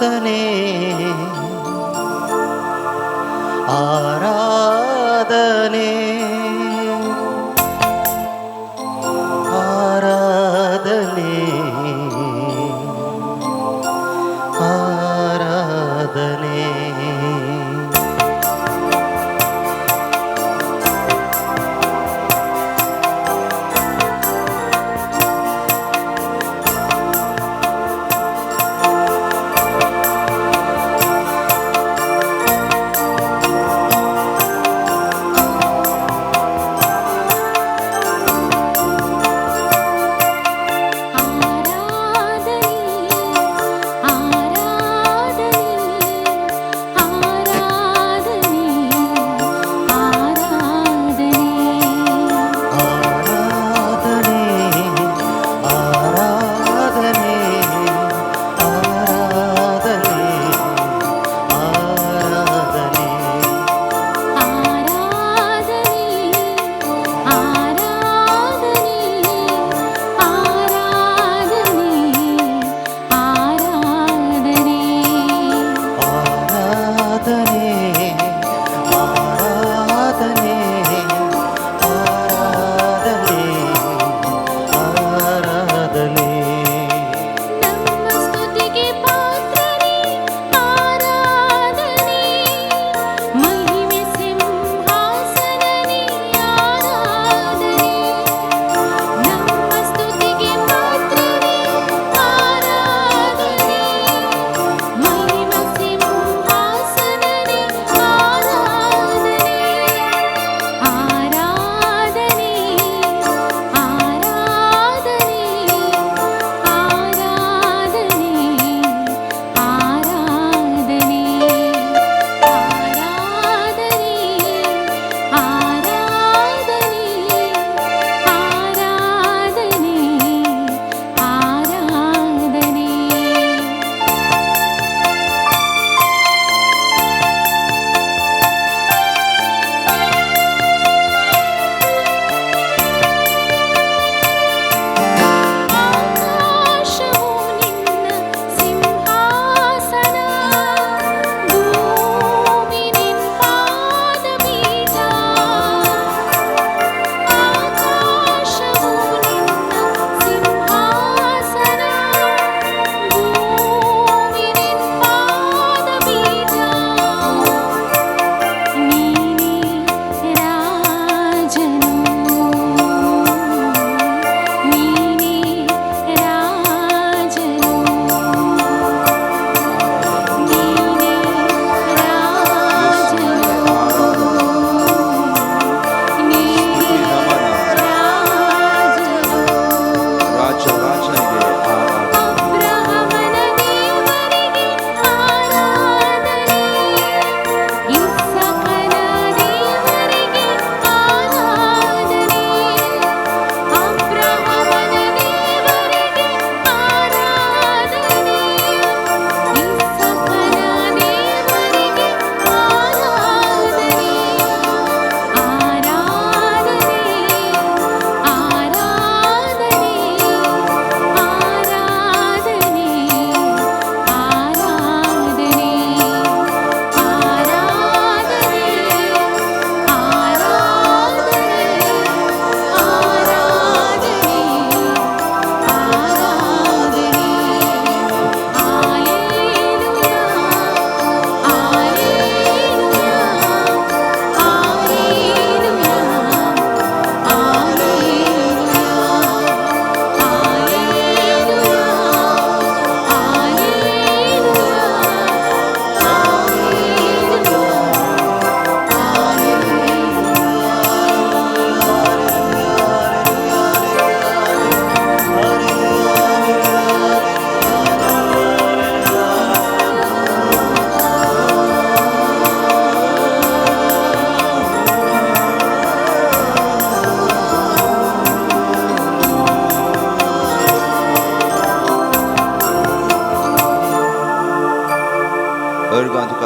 ಆರಾಧನೆ ಆರಾಧನೆ ಆರಾಧನೆ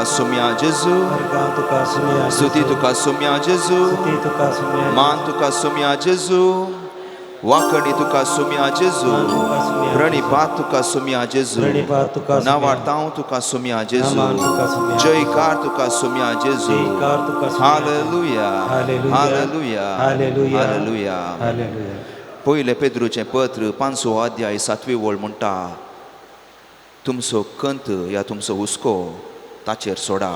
Sumia Gesù, Suti tu ka sumia Gesù, Man tu ka sumia Gesù, Wakani tu ka sumia Gesù, प्रणिपात तुका सुम्या जेजू प्रणिपात तुका सुम्या. नावार्तांव तुका सुम्या जेजू नामान तुका सुम्या. जयकार तुका सुम्या जेजू जयकार तुका सुम्या. Hallelujah hallelujah. Hallelujah hallelujah. Hallelujah hallelujah. पहिले पेद्रूचें पत्र 5 अध्याय 7वी ओळ म्हणटा तुमचो कंत या तुमचो हुस्को ताचेर सोडा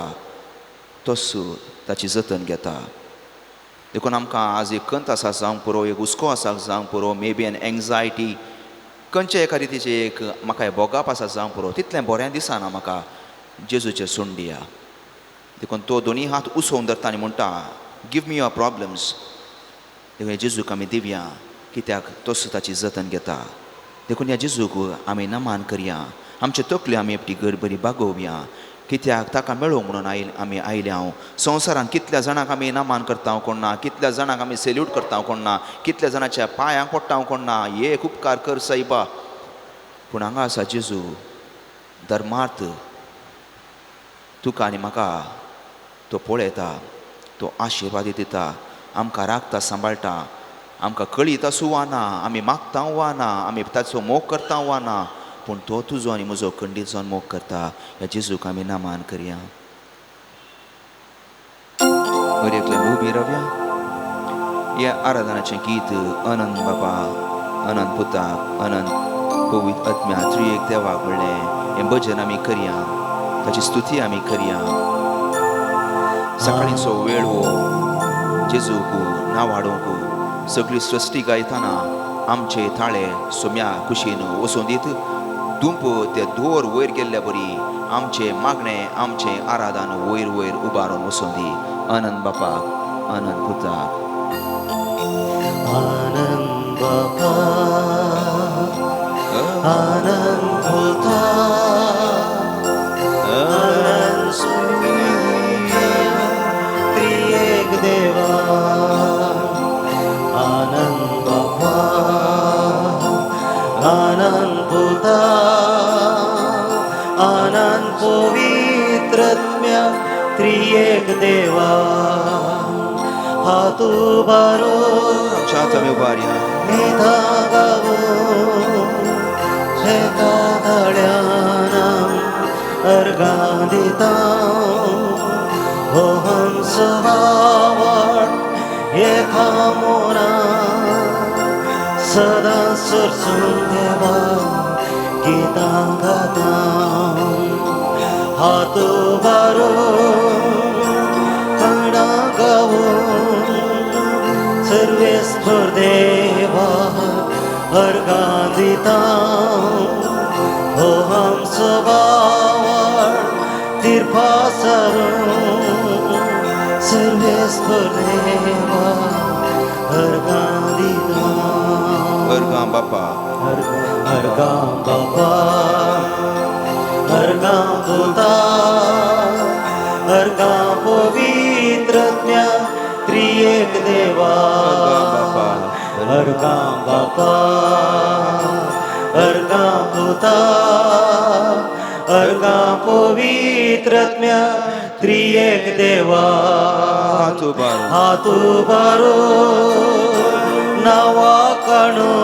तोच ताची जतन घेता देखून आमकां आज एक कंत आसा जावंक पुरो एक हुस्को आसा जावंक पुरो मे बी एन एंग्जायटी खंयचे एका रितीचे एक म्हाका बोगाप आसा जावंक पुरो तितलें बरें दिसना म्हाका जेजूचेर सोडून दिया देखून तो दोनी हात उसोवन धरता आनी म्हणटा गिव मी युअर प्रॉब्लम्स देखून ह्या जेजूक आमी दिवया कित्याक तोच ताची जतन घेता देखून ह्या जेजूक आमी नमान करया आमचे तकल्यो आमी एकटी बरी बागोवया कित्याक ताका मेळोवंक म्हणून आमी आयल्या संवसारान कितल्या जाणांक आमी नमान करता कोण ना कितल्या जाणांक आमी सेल्यूट करता कोण ना कितल्या जाणांच्या पांयांक पडटा कोण ना एक उपकार कर साईबा पूण हांगा आसा जेजू धर्मार्थ तुका आनी म्हाका तो पळयता तो आशिर्वादी दिता आमकां राखता सांबाळटा आमकां कळीत आसूं वा ना आमी मागता वा ना आमी ताचो मोग करता वा ना पूण तो तुजो आनी म्हजो खंडीत जावन मोग करता ह्या जेजूक आमी नमान करया बरें एकलें उबी रावया हे आराधनाचें गीत अनंत बाबा अनंत पुताक अनंत पवित्र आत्म्या त्रिएक देवाक म्हणलें हें भजन आमी करया ताची स्तुती आमी करया सकाळींचो वेळ हो जेजूक नांव हाडूंक सगळी सृश्टी गायतना आमचे थाळे सोम्या कुशीन वचून दीत दुंप ते दोर वयर गेल्ल्या बरी आमचे मागणे आमचे आराधन वयर वयर उबारून वचून दी अनंत बापाक अनंत पुताक आनंद बापा आनंद पुता आनंद सूर्य त्रिएक देवा आनंद बापा आनंद पुता आनंद पवित्रत्म्या त्रिएक देवा हातू बारो शांत आमी उबारया मेधा गावो शेका धड्यानाम अर्गां दिता हो हंस वावड एका मोना सदा सरसून देवा गीतां गाता हातू बारो कडा गावो सर्वेश्वर देवा अर्गां दिता हो हंस वावड तिरपा सारून सर्वेश्वर देवा अर्गां दिता अर्गां बापा अर्गां बापा अर्गां पुता अर्गां पवित्रज्ञा त्रिएक देवा अर्गां बापा अर्गां पुता अर्गां पवित्रज्ञा त्रिएक देवा हातू बारो नावा काणू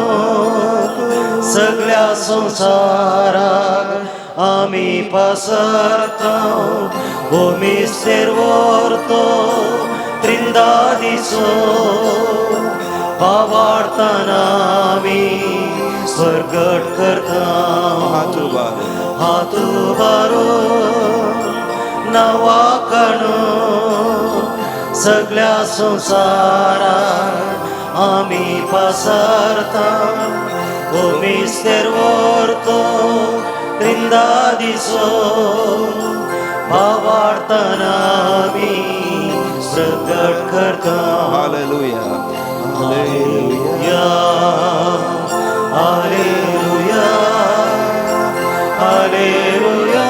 सगळ्या संसाराक आमी पसरता हो मिस्तेर व्हरतो त्रिंदा दिसो पावाडतना आमी स्वर्गट करता हातू बारो नावा काणू सगळ्या संसाराक आमी पसरता हो मिस्तेर व्हरतो त्रिंदा दिसो पावाडतना आमी प्रकट करता hallelujah hallelujah hallelujah hallelujah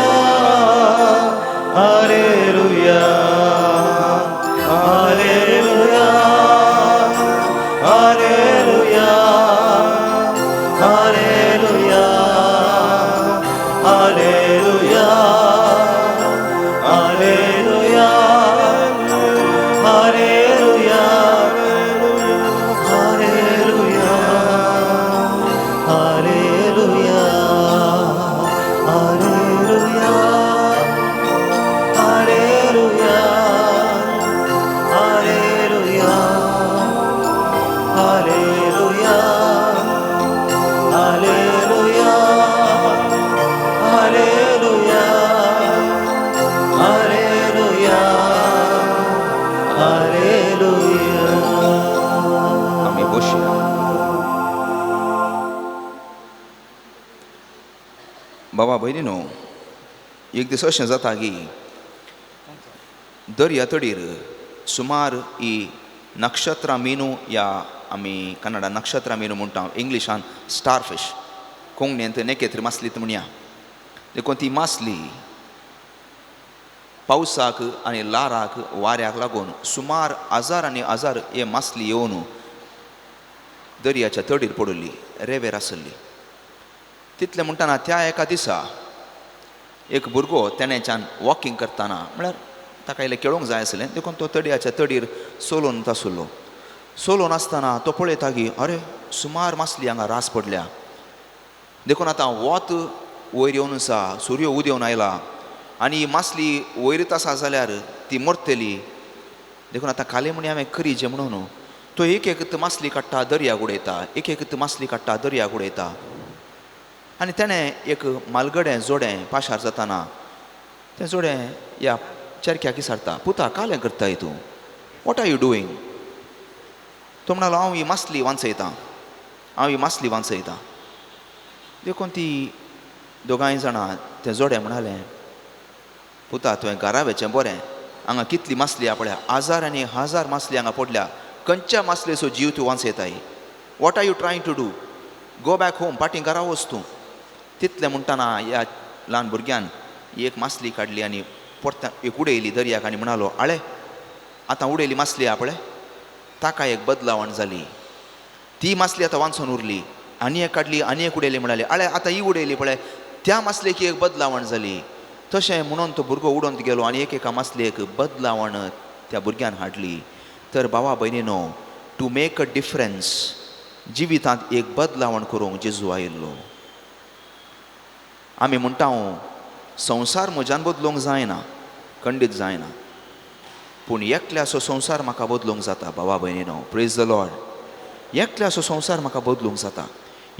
hallelujah hallelujah hallelujah hallelujah hallelujah hallelujah hallelujah hallelujah बाबा भयणीनो, एक दीस अशें जाता की दर्या तडीर सुमार ही नक्षत्रां मेनू या आमी कन्नडान नक्षत्रां मेनू म्हणटा, इंग्लिशान स्टारफिश, कोंकणींत नेकेत्र मासली म्हणया. देखून ती मासली पावसाक आनी लाराक वाऱ्याक लागून सुमार हजार आनी हजार हे मासली येवन दर्याच्या तडीर पडली, रेंवेर आसली. तितलें म्हणटाना त्या एका दिसा एक भुरगो तेणेच्यान वॉकिंग करतना, म्हळ्यार ताका इल्लें खेळूंक जाय आसलें, देखून तो दर्याच्या तडीर सोलोन आसलो. सोलोन आसतना तो पळयता की अरे सुमार मासली हांगा रास पडल्या. देखून आतां वोत वयर येवन आसा, सूर्य उदेवन आयला आनी ही मासली वयरच आसा जाल्यार ती मरतली. देखून आतां खाली म्हणी हांवें करीचें म्हणून तो एक एक मासली काडटा, दर्याक उडयता, एक एक मासली काडटा, दर्याक उडयता. आनी तेणें एक मालगडें जोडें पाशार जाताना तें जोडें ह्या चरख्याक विचारता, पुता कालें करताय तूं, वॉट आर यू डुईंग? तो म्हणलो, हांव ही मासली वांचयतां, हांव ही मासली वांचयतां. देखून ती दोगांय जाणां तें जोडें म्हणालें, पुता तुवें घरा वेचें बरें, हांगा कितली मासली आहा पळय, हजार आनी हजार मासली हांगा पडल्या, खंयच्या मासलेचो जीव तूं वांचयताय? What are you trying to do? Go back home, पाटीं घरा वच तूं. तितलें म्हणटाना ह्या ल्हान भुरग्यान एक मासली काडली आनी परत एक उडयली दर्याक आनी म्हणालो, आळे आतां उडयली मासली आहा पळय, ताका एक बदलावण जाली. ती मासली आतां वांचून उरली, आनी एक काडली, आनी एक उडयली, म्हणाली आळे आतां ही उडयली पळय, त्या मासलेक एक बदलावण जाली. तशें म्हणून तो भुरगो उडोवन गेलो आनी एक एका मासलेक बदलावण त्या भुरग्यान हाडली. तर भावा भयणीनो, टू मेक अ डिफरन्स, जिवितांत एक बदलावण करूंक जेजू आयिल्लो. आमी म्हणटा संवसार म्हज्यान बदलूंक जायना, खंडीत जायना, पूण एकल्याचो संवसार म्हाका बदलूंक जाता. भावा भयणीनो, प्रेज द लॉर्ड. एकल्याचो संवसार म्हाका बदलूंक जाता.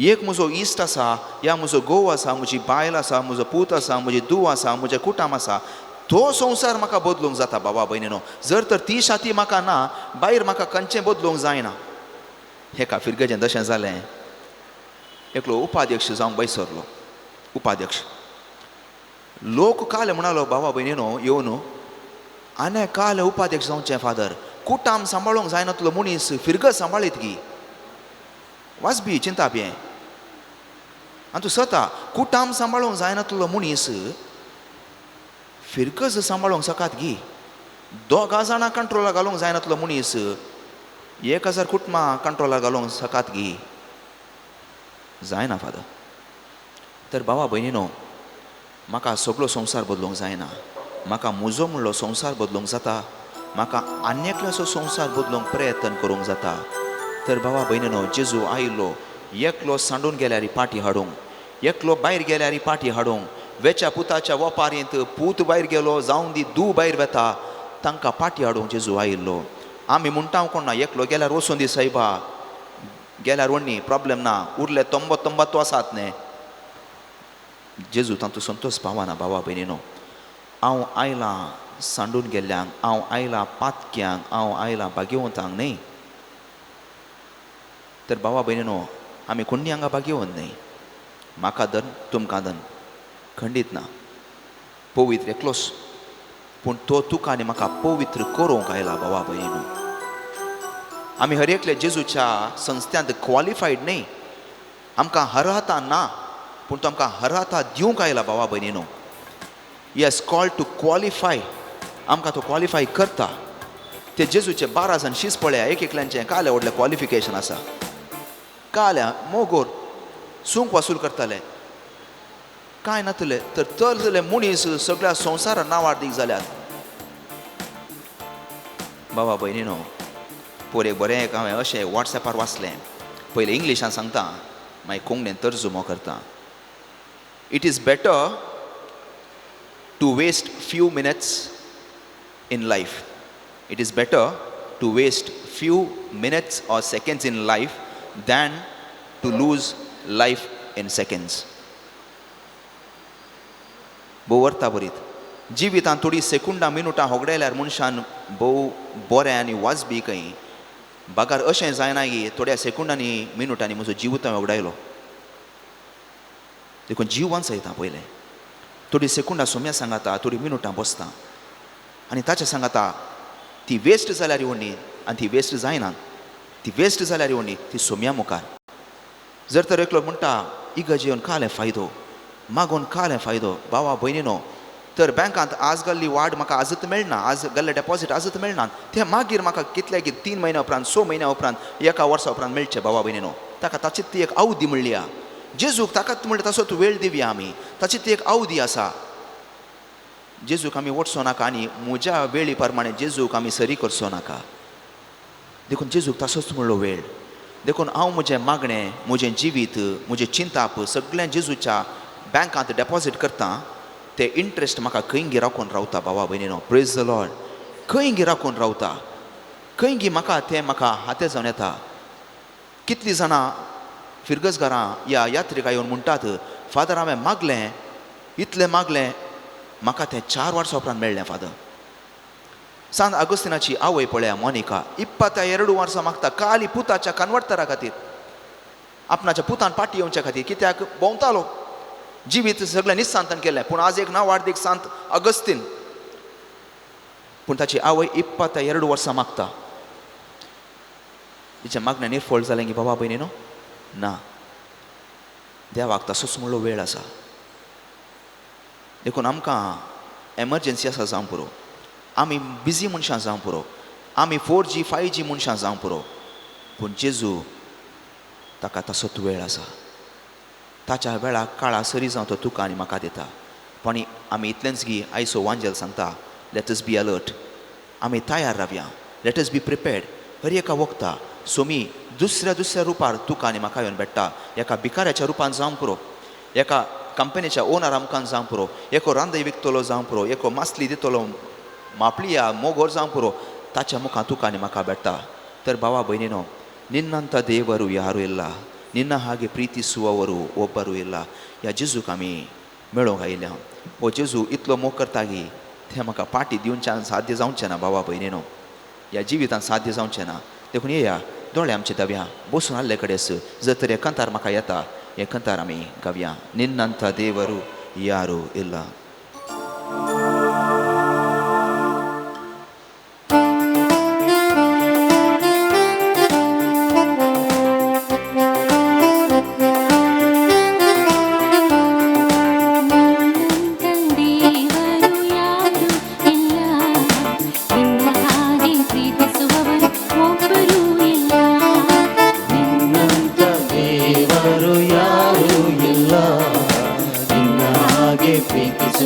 एक म्हजो इश्ट आसा, या म्हजो घोव आसा, म्हजी बायल आसा, म्हजो पूत आसा, म्हजी धूव आसा, म्हजें कुटुंब आसा, तो संवसार म्हाका बदलूंक जाता. भावा भयणीनो, जर तर ती शाती म्हाका ना, भायर म्हाका खंयचें बदलूंक जायना. हेका फिरगेचें तशें जालें, एकलो उपाध्यक्ष जावंक बैसरलो. उपाध्यक्ष लोक काल म्हणालो, भावा भयणीनो येवन, आनी काल उपाध्यक्ष जावचें फादर, कुटाम सांबाळूंक जायनातलो मनीस फिरगत सांबाळीत गी, वाजबी चिंता बी. आनी तूं स्वता कुटाम सांबाळूंक जायनातलो मनीस फिरगत सांबाळूंक सकात गी. 2 जाणां कंट्रोलाक घालूंक जायनातलो मनीस 1000 कुटुंबां कंट्रोलाक घालूंक सकात गी, जायना फादर. तर भावा भयणीनो, म्हाका सगळो संवसार बदलूंक जायना. म्हाका म्हजो म्हणलो संवसार बदलूंक जाता, म्हाका आनी एकल्याचो संवसार बदलूंक प्रयत्न करूंक जाता. तर भावा भयणीनो, जेजू आयिल्लो एकलो सांडून गेल्यार पाटी हाडूंक, एकलो भायर गेल्यार पाटी हाडूंक. वेच्या पुताच्या वपारींत पूत भायर गेलो जावं दी धूव भायर वेता, तांकां पाटी हाडूंक जेजू आयिल्लो. आमी म्हणटा कोण ना, एकलो गेल्यार वचून दी सायबा, गेल्यार व्हडनी प्रॉब्लेम ना, उरले 99 आसात न्ही. जेजू तांचो संतोश पावना. भावा भयणीनो, हांव आयलां सांडून गेल्ल्यांक, हांव आयलां पातक्यांक, हांव आयलां भाग्यवंतांक न्ही. तर भावा भयणीनो, आमी कोणी हांगा भाग्यवंत न्ही. म्हाका धन, तुमकां धन, खंडीत ना, पवित्र एकलोच, पूण तो तुका आनी म्हाका पवित्र करूंक आयला. भावा भयणीनो, आमी हर एकले जेजूच्या संस्थांत क्वॉलिफायड न्ही, आमकां अर्हता ना, पूण तो आमकां अर्हता दिवंक आयला. भावा भयणीनो, he has called to qualify, आमकां तो क्वॉलिफाय करता. ते जेजूचे 12 जाण शीस पळया, एक एकल्यांचें काले व्हडलें क्वॉलिफिकेशन आसा. काल्या मोगोर सूंक वसूल करताले, कांय नातले, तर तरले मनीस सगळ्या संवसारान नांवार दीक जाल्यात. बाबा भयणीनो, पोर बरें एक हांवें अशें वॉट्सॅपार वाचलें, पयलें इंग्लिशान सांगता, मागीर कोंकणीन तर्जुमो करता. It is better to waste few minutes in life. It is better to waste few minutes or seconds in life than to lose life in seconds. बोवरता बरीत जिवितांत थोडी सेकुंडां मिनटां होगडयल्यार मनशान भोव बरें आनी वाजबी खंय बागार अशें जायना की थोड्या सेकुंडांनी मिनटांनी म्हजो जिवित होगडायलो. देखून जीवन सयता पयलें थोडी सेकुंडां सोम्या सांगाता थोडी मिनटां बसता आनी ताच्या सांगाता ती वेस्ट जाल्यार येवणी आनी ती वेस्ट जायना ती वेस्ट जाल्यार येवणी ती सोम्या मुखार जर तर एकलो म्हणटा इगर्ज येवन कालें फायदो मागोवन कालें फायदो भावा भयणीनो तर बँकांत आज घाल्ली वाड म्हाका आजत मेळना आज घाल्लें डेपॉझीट आजत मेळना तें मागीर म्हाका कितले की 3 म्हयन्या उपरांत 6 म्हयन्या उपरांत 1 वर्सा उपरांत मेळचें भावा भयणीनो ताका ताची ती एक अवधी म्हणली जेजूक ताकाच म्हणटा तसोच वेळ दिवया आमी ताची ती एक अवधी आसा जेजूक आमी वटचो नाका आनी म्हज्या वेळी प्रमाणे जेजूक आमी सरी करचो नाका देखून जेजूक तसोच म्हणलो वेळ देखून हांव म्हजें मागणें म्हजें जिवीत म्हजें चिंताप सगळें जेजूच्या बँकांत डेपॉझीट करता ते इंट्रस्ट म्हाका खंय राखून रावता भावा भयणीनो प्रेज द लॉर्ड खंय राखून रावता खंय म्हाका तें म्हाका हातें जावन येता कितलीं जाणां फिरगसगारां ह्या यात्रेक येवन म्हणटात फादर हांवें मागलें इतलें मागलें म्हाका तें 4 वर्सां उपरांत मेळ्ळें फादर सांत अगस्तिनाची आवय पळया मोनिका 22 वर्सां मागता काली पुताच्या कन्वर्टरा खातीर आपणाच्या पुतान पाटी येवच्या खातीर कित्याक भोंवतालो जिवीत सगळें निस्सांतन केलें पूण आज एक नांव वाडदीक सांत अगस्तीन पूण ताची आवय 22 वर्सां मागता तिचें मागणें निर्फळ जालें की बाबा भयणीनो ना देवाक तसोच म्हणलो वेळ आसा देखून आमकां एमर्जन्सी आसा जावं पुरो आमी बिजी मनशां जावं पुरो आमी 4G 5G मनशां जावं पुरो पूण जेजू ताका तसोच वेळ आसा ताच्या वेळाक काळा सरी जावं तो तुका आनी म्हाका दिता पण आमी इतलेंच गी आयचो वांजेल सांगता लेट अस बी अलर्ट आमी तयार रावया लेट अस बी प्रिपेर्ड हर एका वखदा सोमी दुसऱ्या रुपार तुका आनी म्हाका येवन भेटता एका भिकाऱ्याच्या रुपान जावं पुरो एका कंपनीच्या ओनरा मुखान जावं पुरो एको रांदय विकतलो जावं पुरो एको मासली दितलो मापलिया मोगोर जावं पुरो ताच्या मुखार तुका आनी म्हाका भेटता तर भावा भयणीनो ನಿನ್ನಂಥ ದೇವರು ಯಾರೂ ಇಲ್ಲ ನಿನ್ನ ಹಾಗೆ ಪ್ರೀತಿಸುವವರು ಒಬ್ಬರು ಇಲ್ಲ या जेजूक आमी मेळोंक आयल्या हो जेजू इतलो मोग करतागी ते म्हाका पाटी दिवच्यान साध्य जावचें ना भावा भयणीनो ह्या जिवितान साध्य जावचें ना देखून येया दोळे आमचे दाव्या बसून आसले कडेस जर तर हे कंतार म्हाका येता हे कंतार आमी गावया ನಿನ್ನಂಥ ದೇವರು ಯಾರೂ ಇಲ್ಲ ಪ್ರೀತಿಸುವವರು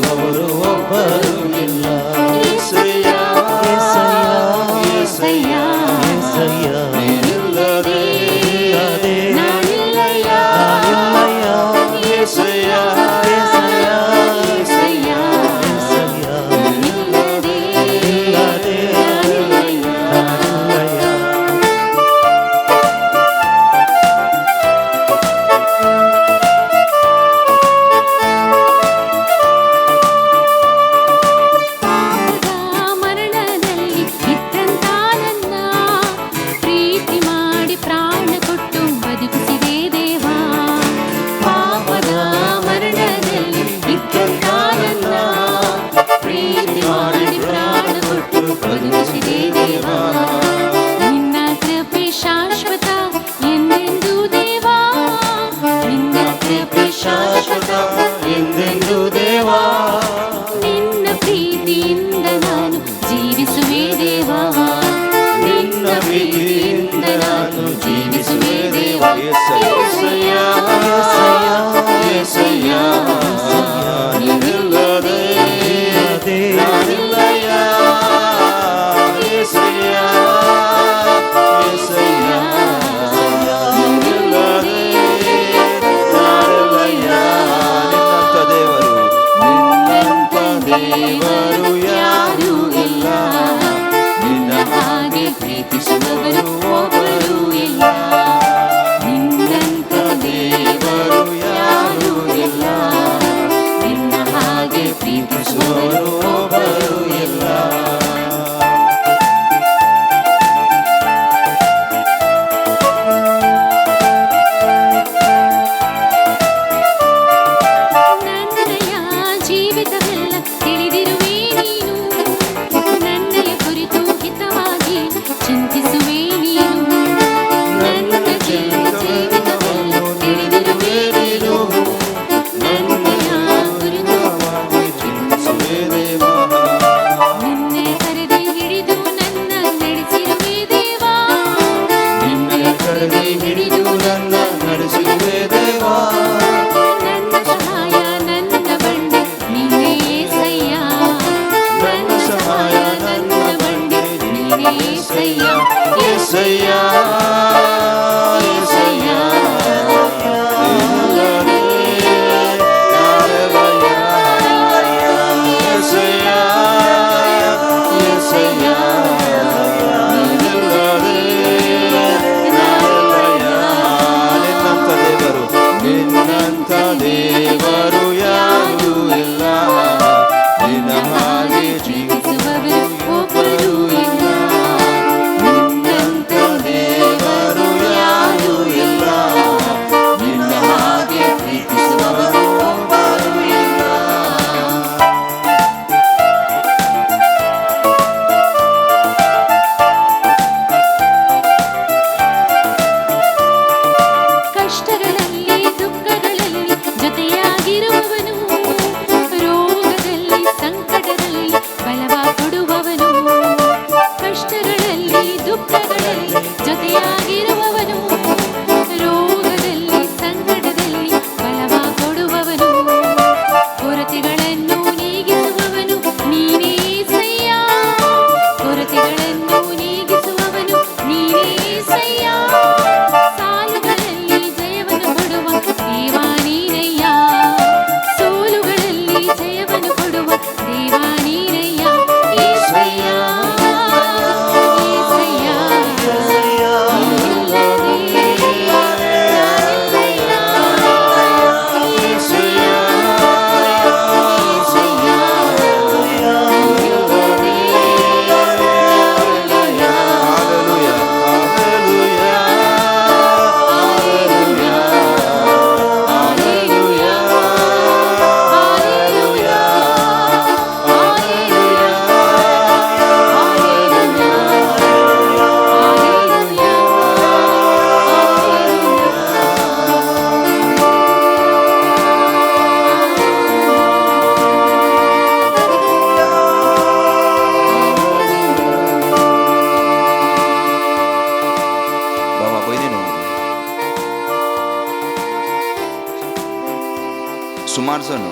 सुमार जण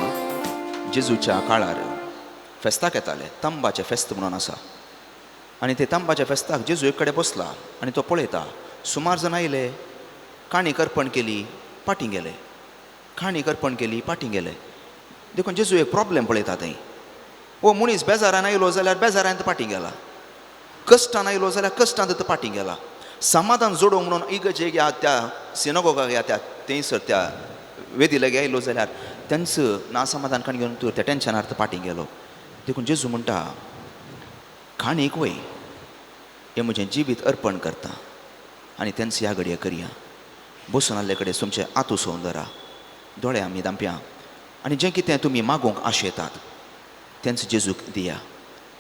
जेजूच्या काळार फेस्ताक येताले. तांबाचे फेस्त म्हणून आसा. आनी ते तांबाच्या फेस्ताक जेजू एक कडेन बसला आनी तो पळयता. सुमार जण आयले, काणी करपण केली, पाटी गेले. काणी करपण केली, पाटी गेले. देखून जेजू एक प्रॉब्लेम पळयता थंय. वो मनीस बेजारान आयलो जाल्यार बेजारान पाटी गेला. कश्टान आयलो जाल्यार कश्टांत पाटी गेला. समाधान जोडोवंक म्हणून इगर्जेक या त्या सिनोगोगाक या त्या थंयसर त्या वेदीलागे आयलो जाल्यार तेंचं नासमाधान काणी घेवन तूं त्या टेन्शनार्थ पाटी गेलो. देखून जेजू म्हणटा काणीक वय, हें म्हजें जिवीत अर्पण करता आनी तेंच ह्या घडये करया. बसून आसले कडेन तुमचें आतू सौंदरा, दोळे आमी दांप्या आनी जें कितें तुमी मागूंक आशेतात तेंच जेजूक दिया.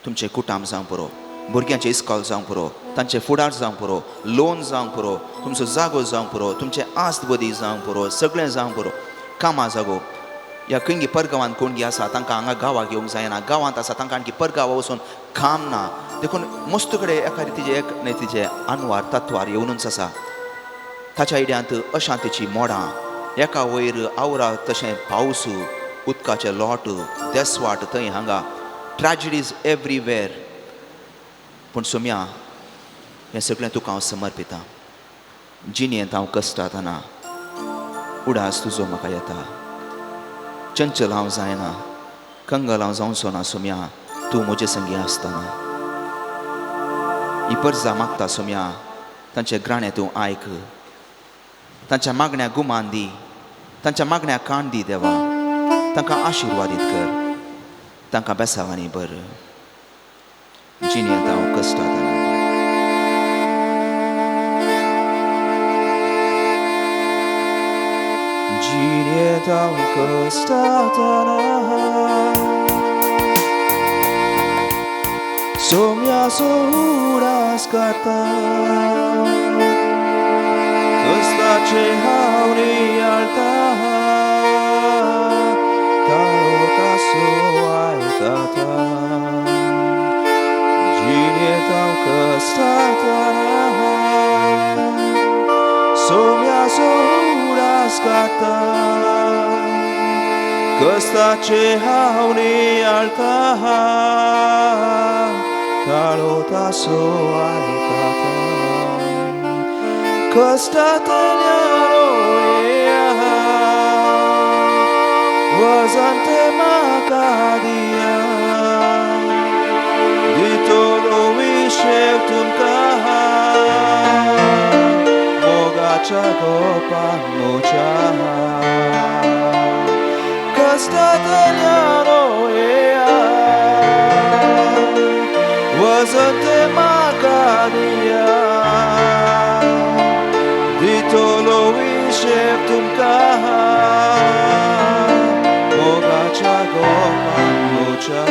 तुमचें कुटाम जावं पुरो, भुरग्यांचें इस्कॉल जावं पुरो, तांचें फुडार जावं पुरो, लोन जावं पुरो, तुमचो जागो जावं पुरो, तुमचें आस्त बदी जावं पुरो, सगळें जावं पुरो. कामां जागो, ह्या खंयी परगांवांत कोणगी आसा तांकां हांगा गांवांत येवंक जायना, गांवांत आसा तांकां आणकी परगांवा वचून काम ना. देखून मस्त कडेन एका रितीचें एक न्हय अनवार तत्वार येवनूच आसा. ताच्या आयड्यांत अशांतीची मोडां, एका वयर आवरां तशें पावस, उदकाचें लोट, देसवाट थंय हांगा, ट्रॅजिडीज एवरीवेर. पूण सोम्या हें सगळें तुका हांव समर्पिता. जिणेंत हांव कश्टांत ना, उडास तुजो म्हाका येता. चंचल हांव जायना, कंगल हांव जावचो ना सोम्या, तूं म्हजे संगी आसतना. ही परजा मागता सोम्या, तांचें ग्राणें तूं आयक. तांच्या मागण्या गुमान दी, तांच्या मागण्या काण दी देवा. तांकां आशिर्वादीत कर, तांकां बेसावांनी भर. जिणेंत हांव कश्टांत ना. जिणेंत हांव कश्टांत ना, सोम्या सो उडास काडटा. कश्टाचे हांव नियाळटा, ताळो तासो आयकता. जिणेंत हांव कश्टांत ना, सोम्या सो उडास काडटा. कश्टाचे हांव नियाळटा, ताळो तासो आयकता. कश्टांतल्यान वजन तें म्हाका दिया. दितलो विशेव तुमकां मोगाच्या गोपान म्हज्या. कश्टांतल्यान वजन तें म्हाका दिया. दितलो विशेव तुमकां मोगाच्या गोपान म्हज्या.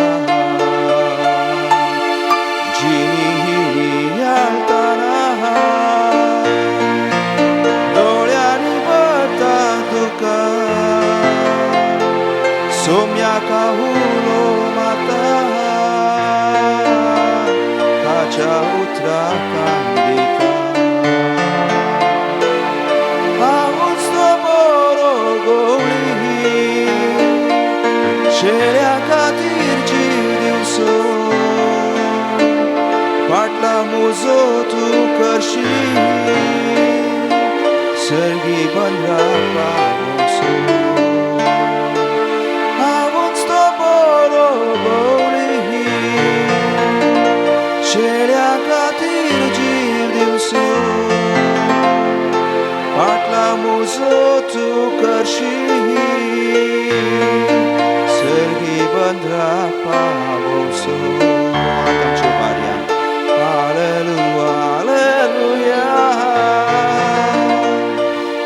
जिणी नियाळटना दोळ्यांनी भरता तुका. सोम्याक उलो माता, ताच्या उतराक कान दिता. हांवूच तो बरो गवळी, शेऱ्या खातीर जीव दिवचो. फाटला म्हजो तूं करशील, सर्गी बंदराक पावोवचो. हांवूच तो बरो गवळी, शेऱ्या खातीर जीव दिवचो. फाटला म्हजो तूं करशील, सर्गी बंदराक पावोवचो. आतांच्यो बारया hallelujah, hallelujah,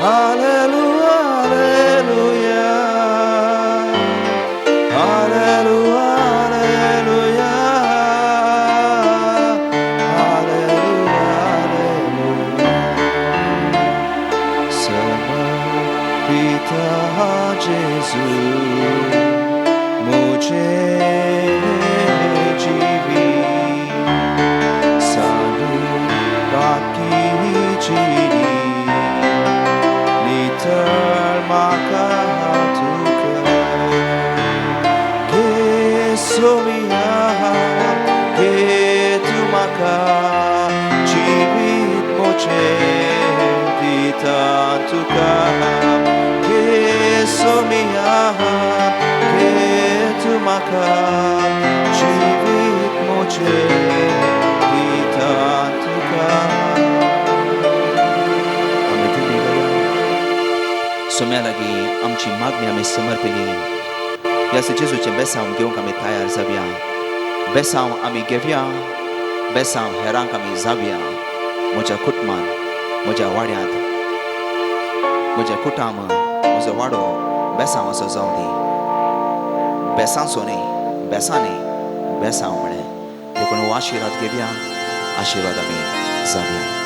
hallelujah, hallelujah, hallelujah, hallelujah, hallelujah. समर्पिता जेजू मुझे जीवी. सानू बाकीची नितळ म्हाका तूं कर. सोमिया के तुमका जीवित मोचे दिता तुका के सोमिया के तुमका जीवित मोचे दिता तुका आम्ही तुम्ही सोम्या लागी आमची मागणी आम्ही समर्पिली ह्या जेजूचे बेसांव घेवंक आमी तयार जावया बेसांव आमी घेवया बेसांव हेरांक आमी जावया म्हज्या कुटुंबान म्हज्या वाड्यांत म्हजें कुटुंब म्हजो वाडो बेसांव असो जावं दी बेसांचो न्ही बेसांनी बेसांव म्हळें देखून हो आशिर्वाद घेवया आशिर्वाद आमी जावया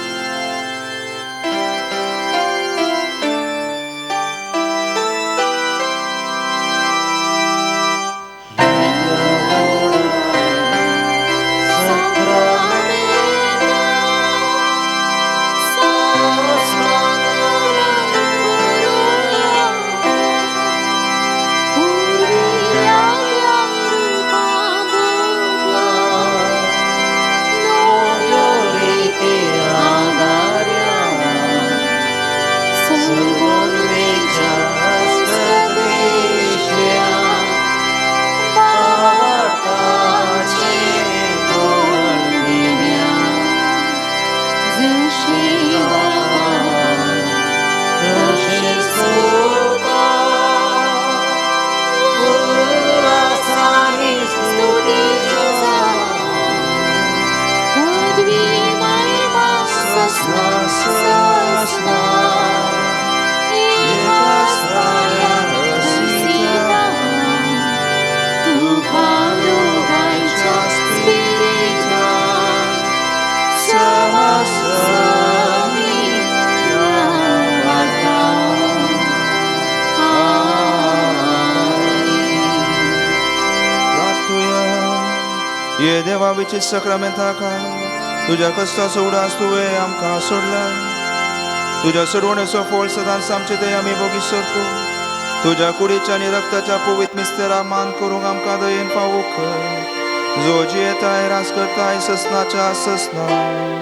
ये देवा विचित सक्रामेंताका तुझ्या कष्टाचो उडास तुवें आमकां सोडला तुझ्या सोडवणेचो फळ सदांच आमचे ते आमी भोगी सरकू तुझ्या कुडीच्या आनी रक्ताच्या पवित्र मिस्तेरा मान करूंक आमकां दयेन फावो कर जो जियेताय रास करताय ससनाच्या ससना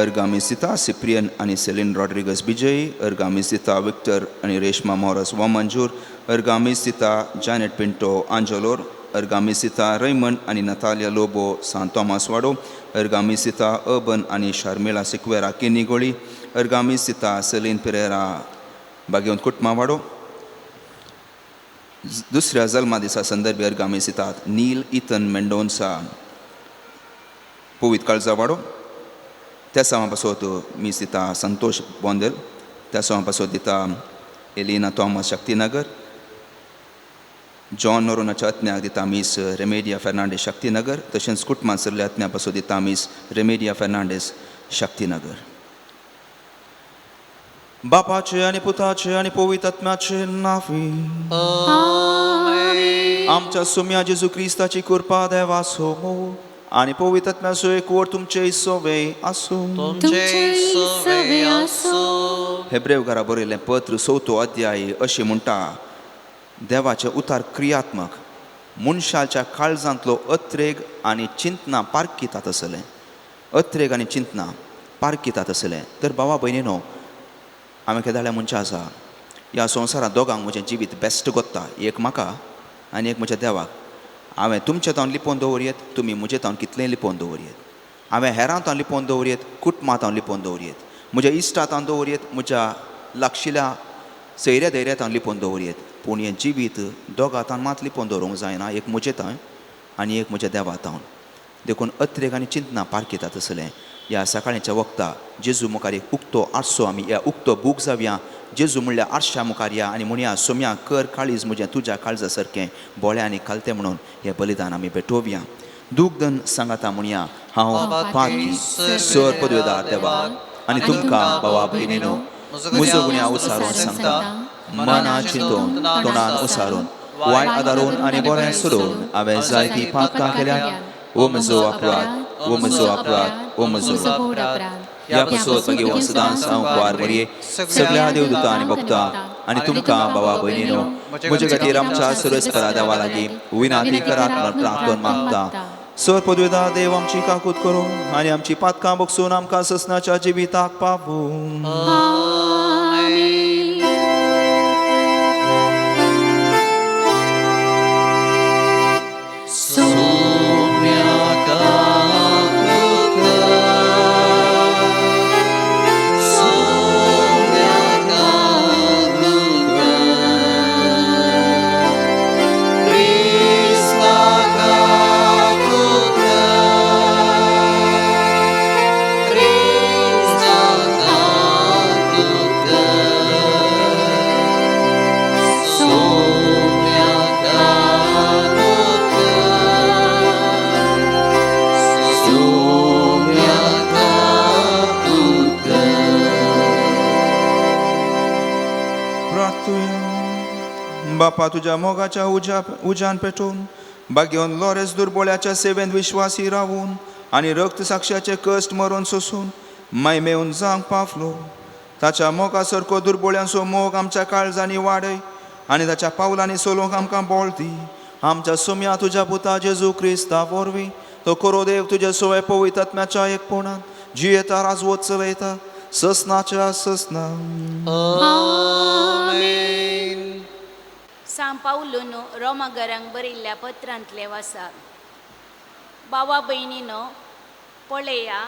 अर्गामिसिता सिप्रियन आणि सेलिन रॉड्रिगस बिजय, अर्गामिसिता विक्टर आणि रेश्मा मॉरस वामंजूर, अर्गामिसिता जॅनेट पिंटो आंजोलोर, अर्गामिसिता रैमंड आणि नतालिया लोबो सान थॉमस वाडो, अर्गामिसिता अर्बन आणि शर्मिला सिक्वेरा किनिगोळी, अर्गामिसिता सेलिन पेरेरा बागेवंत कुटमा वाडो. दुसऱ्या जल्मा दिसा संदर्भी अर्गामिसितात नील इथन मेंडोन्सा पोवीत काळजा वाडो. त्या समा पासत मी दिता संतोष बोंदेल, त्या समा पासत दिता एलिना थॉमस शक्तीनगर, जॉन नोरोनाच्या अत्न्याक दिता मीस रेमेडिया फेर्नांडीस शक्तीनगर, तशेंच कुटुंबां सरल्या अत्न्या पासत दिता मीस रेमेडिया फेर्नांडीस शक्तीनगर. बापाचे आणि पुताचे आणि पवित्र आत्म्याचे नावी आमच्या सुम्या जेजू क्रिस्ताची कृपा देवा सोमो आणि पवित्र आत्म्याचो एकवट तुमचे सोवे आसूं. हेब्रेव घरा बरयलें पत्र 4 अध्याय अशें म्हणटा, देवाचे उतार क्रियात्मक मनशाच्या काळजांतलो अत्रेग आनी चिंतना पारखितात आसलें. अत्रेग आनी चिंतना पारखितात आसलें. तर भावा भयणीनो, हांवें केदाळ्या मनशां आसा, ह्या संवसारांत दोगांक म्हजें जिवीत बेस्ट कोत्ता. एक म्हाका आनी एक म्हज्या देवाक. हांवें तुमचे तावन लिपोवन दवरयेत, तुमी म्हजे तावन कितलेंय लिपोवन दवरयेत. हांवें हेरां तावन लिपोवन दवरयेत, कुटुंबां तावन लिपोवन दवरयेत, म्हज्या इश्टां तावन दवरयेत, म्हज्या लागशिल्ल्या सैऱ्या धैर्या तावन लिपोवन दवरयेत. पूण हें जिवीत दोगां तावन मात लिपोवन दवरूंक जायना. एक म्हजें तावन आनी एक म्हज्या देवा तावन. देखून अत्रेक आनी चिंतना पारखितात आसलें. ह्या सकाळीच्या वखदां जेजू मुखार एक उक्तो आरसो आमी ह्या उक्तो बूक जावया. जेजू म्हणल्यार आरशा मुखार या आनी म्हणया, सोम्या कर काळीज म्हजें तुज्या काळजा सारकें बोळें आनी कालतें म्हणून हें बलिदान आमी पेटोवया. दूखदन सांगाता म्हणया, हांव पाकी सर पदवेदार देवा आनी तुमकां भावा भयणीनो म्हजो गुन्या उसारून सांगता. मना चिंतून तोंडान उसारून वायट आदारून आनी बरें सोडून हांवें जायतीं पातकां केल्यात. ओ म्हजो अपराध, ओ म्हजो अपराध, ओ म्हजो ह्या पासत मागीर सदांच हांव कुवार मरये सगळ्या देवदूतां आनी भक्तां आनी तुमकां भावा भयणीनो म्हजे खातीर आमच्या सर्वेस्परा देवा लागीं विनाती करात म्हूण प्रार्थना मागता. सर पदवेदार देव आमची काकूत करूं आनी आमची पातकां बगसून आमकां ससनाच्या जिविताक पावूं. बापा, तुझ्या मोगाच्या उजान पेटून बागेवन लॉरेस दुर्बळ्याच्या सेवेंत विश्वासी रावून आनी रक्त साक्षाचे कश्ट मरून सोसून मैमेवन जावंक पावलो. ताच्या मोगा सारको दुर्बळ्यांचो मोग आमच्या काळजांनी वाडय आनी ताच्या पावलांनी चलोवंक आमकां बळ दी. आमच्या सोम्या तुज्या पुता जेजू क्रिस्ता वरवीं तो कोरो देव तुजे सोय पवित्र आत्म्याच्या एकपणांत जियेता राजवत चलयता ससनाच्या ससना. सांग पावलून रोमागरांक बरयल्ल्या पत्रांतले वाचा. बावा भयणीनो, पळया,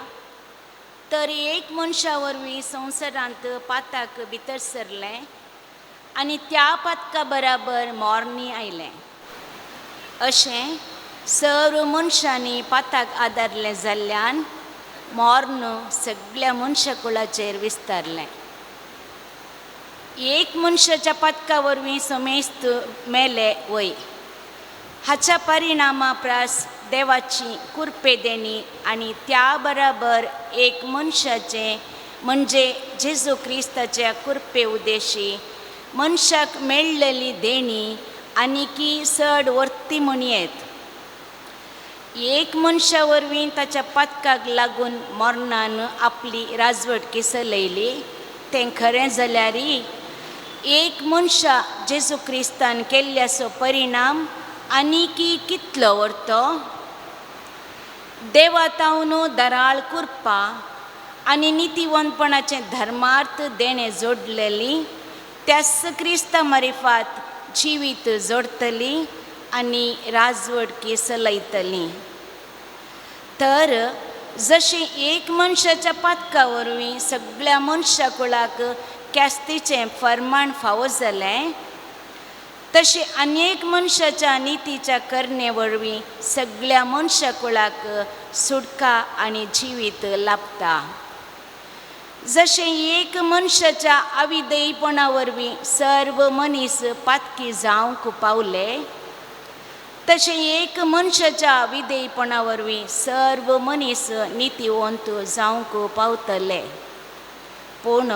तरी एक मनशा वरवीं संवसारांत पाताक भितर सरलें आनी त्या पातका बराबर मोरणी आयलें. अशें सर्व मनशांनी पाताक आदारलें जाल्ल्यान मोर्न सगळ्या मनशा कुळाचेर विस्तारलें. एक मनशाच्या पातका वरवीं समेस्त मेले वय. हाच्या परिणामा प्रास देवाची कुरपे देणी आनी त्या बराबर एक मनशाचे म्हणजे जेजू क्रिस्ताच्या कुरपे उद्देशी मनशाक मेळलेली देणी आनीकी चड वर्ती म्हणयेत. एक मनशा वरवीं ताच्या पातकाक लागून मोर्नान आपली राजवटकी चलयली तें खरें जाल्यार एक मनशा जेजू क्रिस्तान केल्ल्याचो परिणाम आनीकी कितलो व्हरतो. देवा तावन दराळ कुरपा आणि नितीवंतपणाचे धर्मार्थ देणे जोडलेली त्यास क्रिस्ता मार्फत जिवीत जोडतली आणि राजवडकी चलयतली. तर जसे एक मनशाच्या पातकावरवीं सगळ्या मनशा कुळाक कॅस्तीचें फर्माण फावो जालें, तशें अनेक मनशाच्या नितीच्या करणे वरवीं सगळ्या मनशा कुळाक सुटका आनी जिवीत लाभता. जशें एक मनशाच्या अविधेयपणा वरवीं सर्व मनीस पातकी जावंक पावले, तशें एक मनशाच्या विधेयपणा वरवीं सर्व मनीस नितीवंत जावंक पावतले. पूण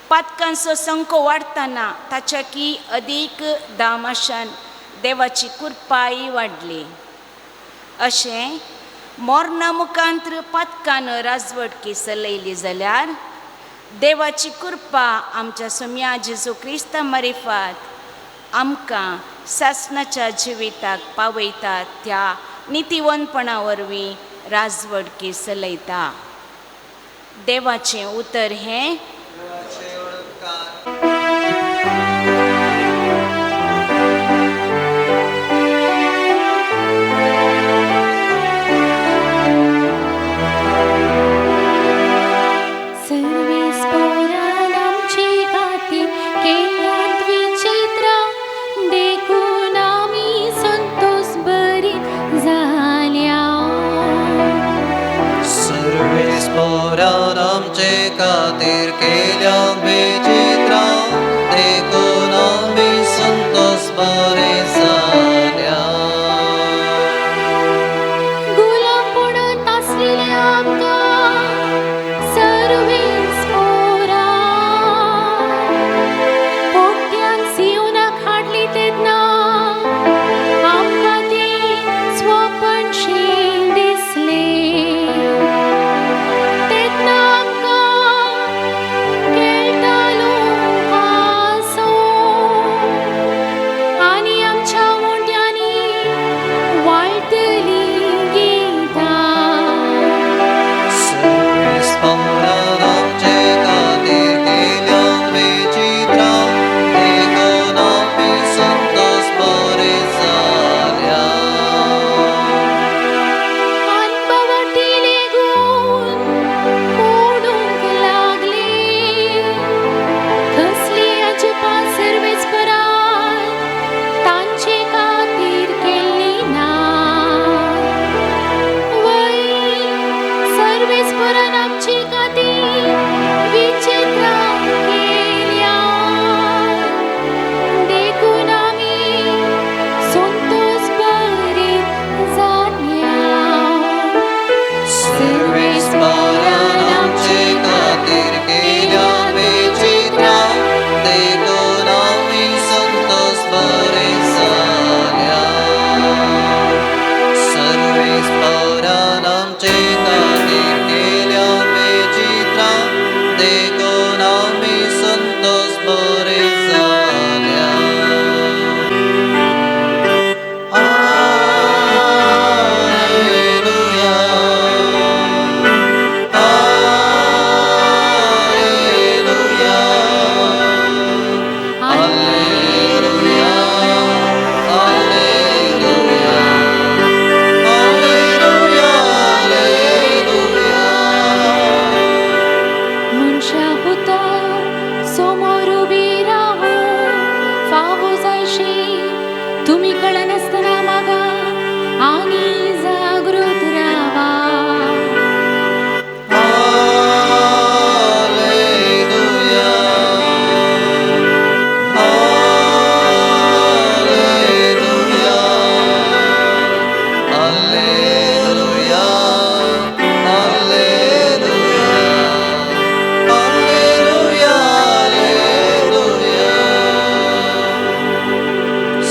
पातकांचो संख्या वाडटना ताच्या की अदीक दामाशान देवाची कृपाय वाडली. अशें मोरणा मुखांत्र पातकान राजवडकी चलयली जाल्यार देवाची कृपा आमच्या सम्या जेजू क्रिस्ता मार्फत आमकां सासणाच्या जिविताक पावयता त्या नितीवंतपणा वरवीं राजवडकी चलयता. देवाचें उतर हें आमचे खातीर केल्या विचित्रां देखून आमी संतोष बरे जाल्या. गुलामपणांत आसलेले आमकां सर्वेस पोरा पोट्यांक सियोनाक हाडली तेन्ना आमकां ती स्वपणशी दिसली.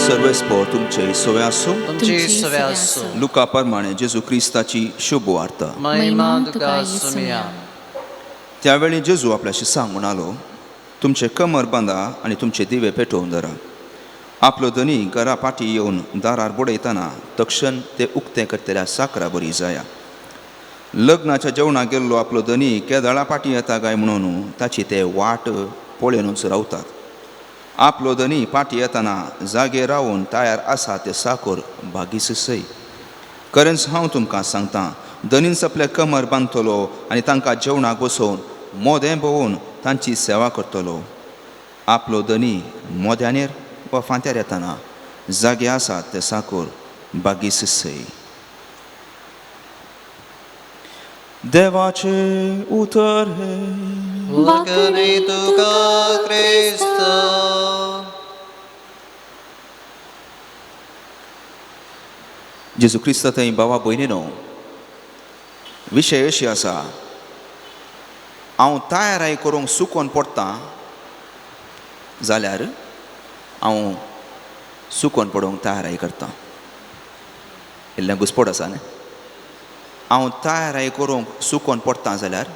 सर्वेस्पोर तुमचे सोवे आसूं. तुमची सव्या आसूं. लुका प्रमाणे जेजू क्रिस्ताची शुभ वार्ता. महिमा तुका सुमिया. त्यावेळी जेजू आपल्याशी सांगून आलो, तुमचे कमर बांदा आनी तुमचे दिवे पेटोवन धरा. आपलो धनी घरा फाटी येवन दारार बुडयतना तक्षण ते उक्तें करतल्या साकरा बरी जाया. लग्नाच्या जेवणाक गेल्लो आपलो धनी केदळा पाटी येता काय म्हणून ताची ते वाट पळोवनूच रावतात. आपलो धनी पाटी येतना जागेर रावून तयार आसा ते साकोर भागीस सय. खरेंच हांव तुमकां सांगतां, धनीन आपले कमर बांदतलो आनी तांकां जेवणाक बसोवन मोदें भोवून तांची सेवा करतलो. आपलो धनी मोद्यानेर वा फांत्यार येतना जागे आसा ते साकोर भागीस सय. देवाचे उतर हे. वगणे तुका क्रिस्त. जेजू क्रिस्त थंय भावा भयणीनो, विशय अशी आसा, हांव तयाराय करूंक सुकोवन पडटां जाल्यार हांव सुकोवन पडूंक तयाराय करतां. इल्लें घुसपट आसा न्ही. हांव तयाराय करूंक सुकोवन पडटां जाल्यार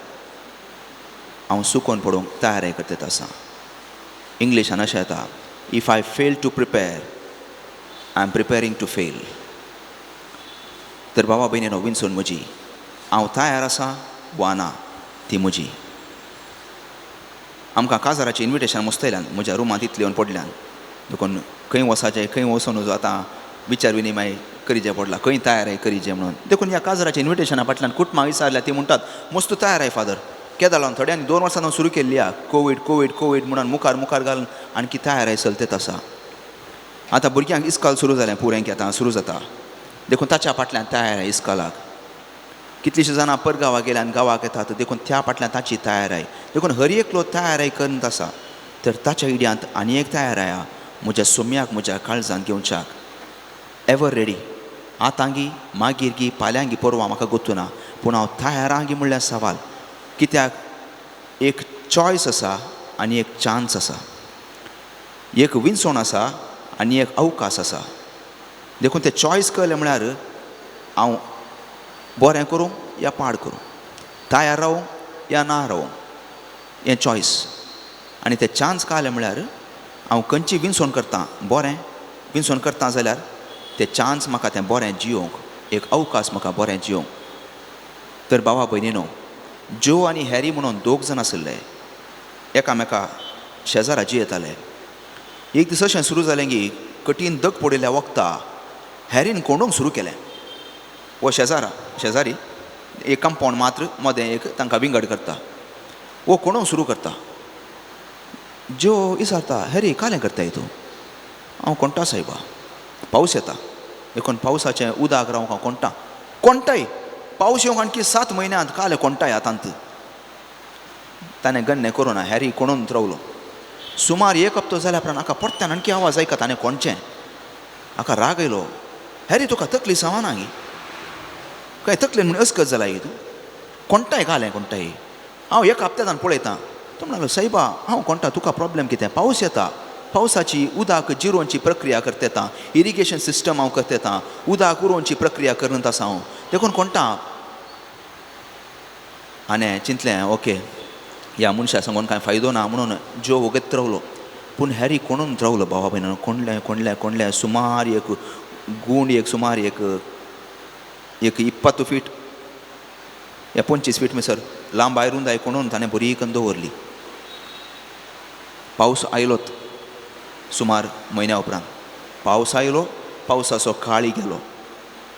हांव सुकोवन पडूंक तयाराय करता आसा. इंग्लिशान अशें येता, if I fail to prepare I am preparing to fail. तर भावा भयणीनो विंचून म्हजी, हांव तयार आसा वा ना ती म्हजी. आमकां काजाराचें इन्विटेशन मुस्तयल्यान म्हज्या रुमांत इतलें येवन पडल्यान, देखून खंय वसाचें खंय वचून आतां विचार विनिमय करीचें पडलां, खंय तयाराय करीचें म्हणून. देखून ह्या काजाराच्या इन्विटेशना फाटल्यान कुटुंबां विचारल्या ती म्हणटात, मस्त तयार आहे फादर. केदाळान थोड्यांनी 2 वर्सां सुरू केल्ली आहा. कोवीड म्हणून मुखार घालून आणखी तयाराय चलतेत आसा. आतां भुरग्यांक इस्कॉल सुरू जालें, पुरेंक आतां सुरू जाता. देखून ताच्या फाटल्यान तयार आहे इस्कॉलाक. कितलींशीं जाणां परगांवां गेल्यान गांवाक येतात, देखून त्या फाटल्यान ताची तयाराय. देखून हर एकलो तयाराय करीत आसा. तर ताच्या इड्यांत आनी एक तयाराय आहा, म्हज्या सोम्याक म्हज्या काळजांत घेवच्याक. Ever ready. आतांगी मागीर गी फाल्यांगी परवां म्हाका गोतू ना, पूण हांव तयारांगी म्हणल्यार सवाल. कित्याक एक चॉयस आसा आनी एक चान्स आसा. एक विंचोण आसा आनी एक अवकाश आसा. देखून ते चॉयस केलें म्हळ्यार हांव बरें करूं या पाड करूं, तयार रावूं या ना रावूं, हें चॉयस. आनी ते चान्स काले म्हळ्यार हांव खंयची विंचोण करतां, बरें विंचोण करतां जाल्यार ते चान्स म्हाका तें बरें जियोंक, एक अवकाश म्हाका बरें जियोंक. तर भावा भयणीनो, जो आनी हॅरी म्हणून 2 जाण आशिल्ले, एकामेका शेजारा जियेताले. एक दीस अशें सुरू जालें की कठीण दग पडिल्ल्या वखदां हॅरीन कोंडूंक सुरू केलें. वो शेजारी एक कंपाउंड मात्र मदें एक तांकां विंगड करता. वो कोंडूंक सुरू करता. जो विचारता, हॅरी कालें करताय तूं? हांव कोणटा सायबा, पावस येता, देखून पावसाचें उदक रावंक हांव कोणटाय. पावस येवंक आणखी 7 म्हयन्यांत कालें कोणटाय आतांत. ताणें गण्य करूं ना, हॅरी कोणून रावलो. सुमार 1 हप्तो जाल्या उपरांत हाका परत्यान आणखी आवाज आयकता ताणें कोणचें. हाका राग येयलो. हॅरी तुका तकली सावाना गी, काय तकलेन म्हण अस्कत जाला गी तूं? कोणटाय कालें कोणटाय. हांव 1 हप्त्यान पळयतां. तो म्हणलो, सायबा हांव कोणटा, तुका प्रॉब्लेम कितें? पावस येता, पावसाची उदक जिरोवची प्रक्रिया करता, इरिगेशन सिस्टम हांव करता, उदक उरोवची प्रक्रिया करत आसा हांव, देखून कोणटा. हाणें चिंतलें, ओके ह्या मनशा सांगून कांय फायदो ना म्हणून जो वगत रावलो. पूण हॅरी कोणून रावलो भावा भयणानो. कोणलें सुमार एक गूंड, एक सुमार एक 20 फीट या 25 फीट मेसर लांब आयरुंदाय कोणून ताणें बरी करून दवरली. पावस आयलोत सुमार म्हयन्या उपरांत. पावस आयलो, पावसाचो काळी गेलो.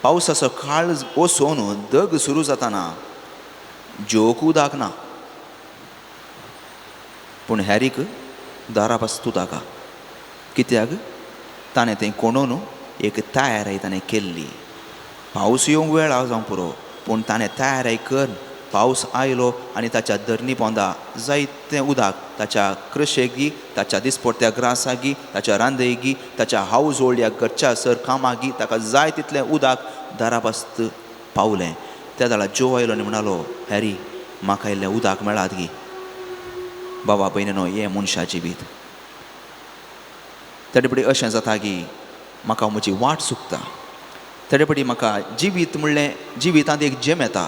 पावसाचो काळ वचून दग सुरू जाताना जोक उदक ना. पूण हॅरीक दारा बसता उदका. कित्याक ताणें तें कोणून एक तयाराय ताणें केल्ली. पावस येवंक वेळ जावं पुरो, पूण ताणें तयाराय कर. पावस आयलो आनी ताच्या धरणी पोंदा जायतें उदक ताच्या कृशेक गी, ताच्या दिसपट्ट्या ग्रासाक गी, ताच्या रांदेक गी, ताच्या हावज होल्ड या घरच्या सर कामाक गी, ताका जाय तितलें उदक दाराबस्त पावलें. त्या दाळा जो आयलो आनी म्हणलो, हॅरी म्हाका इल्लें उदक मेळात गी. बाबा भयणीनो, हें मनशा जिवीत. तेडे अशें जाता की म्हाका म्हजी वाट चुकता. तेडे म्हाका जिवीत म्हणलें, जिवितांत एक जेम येता.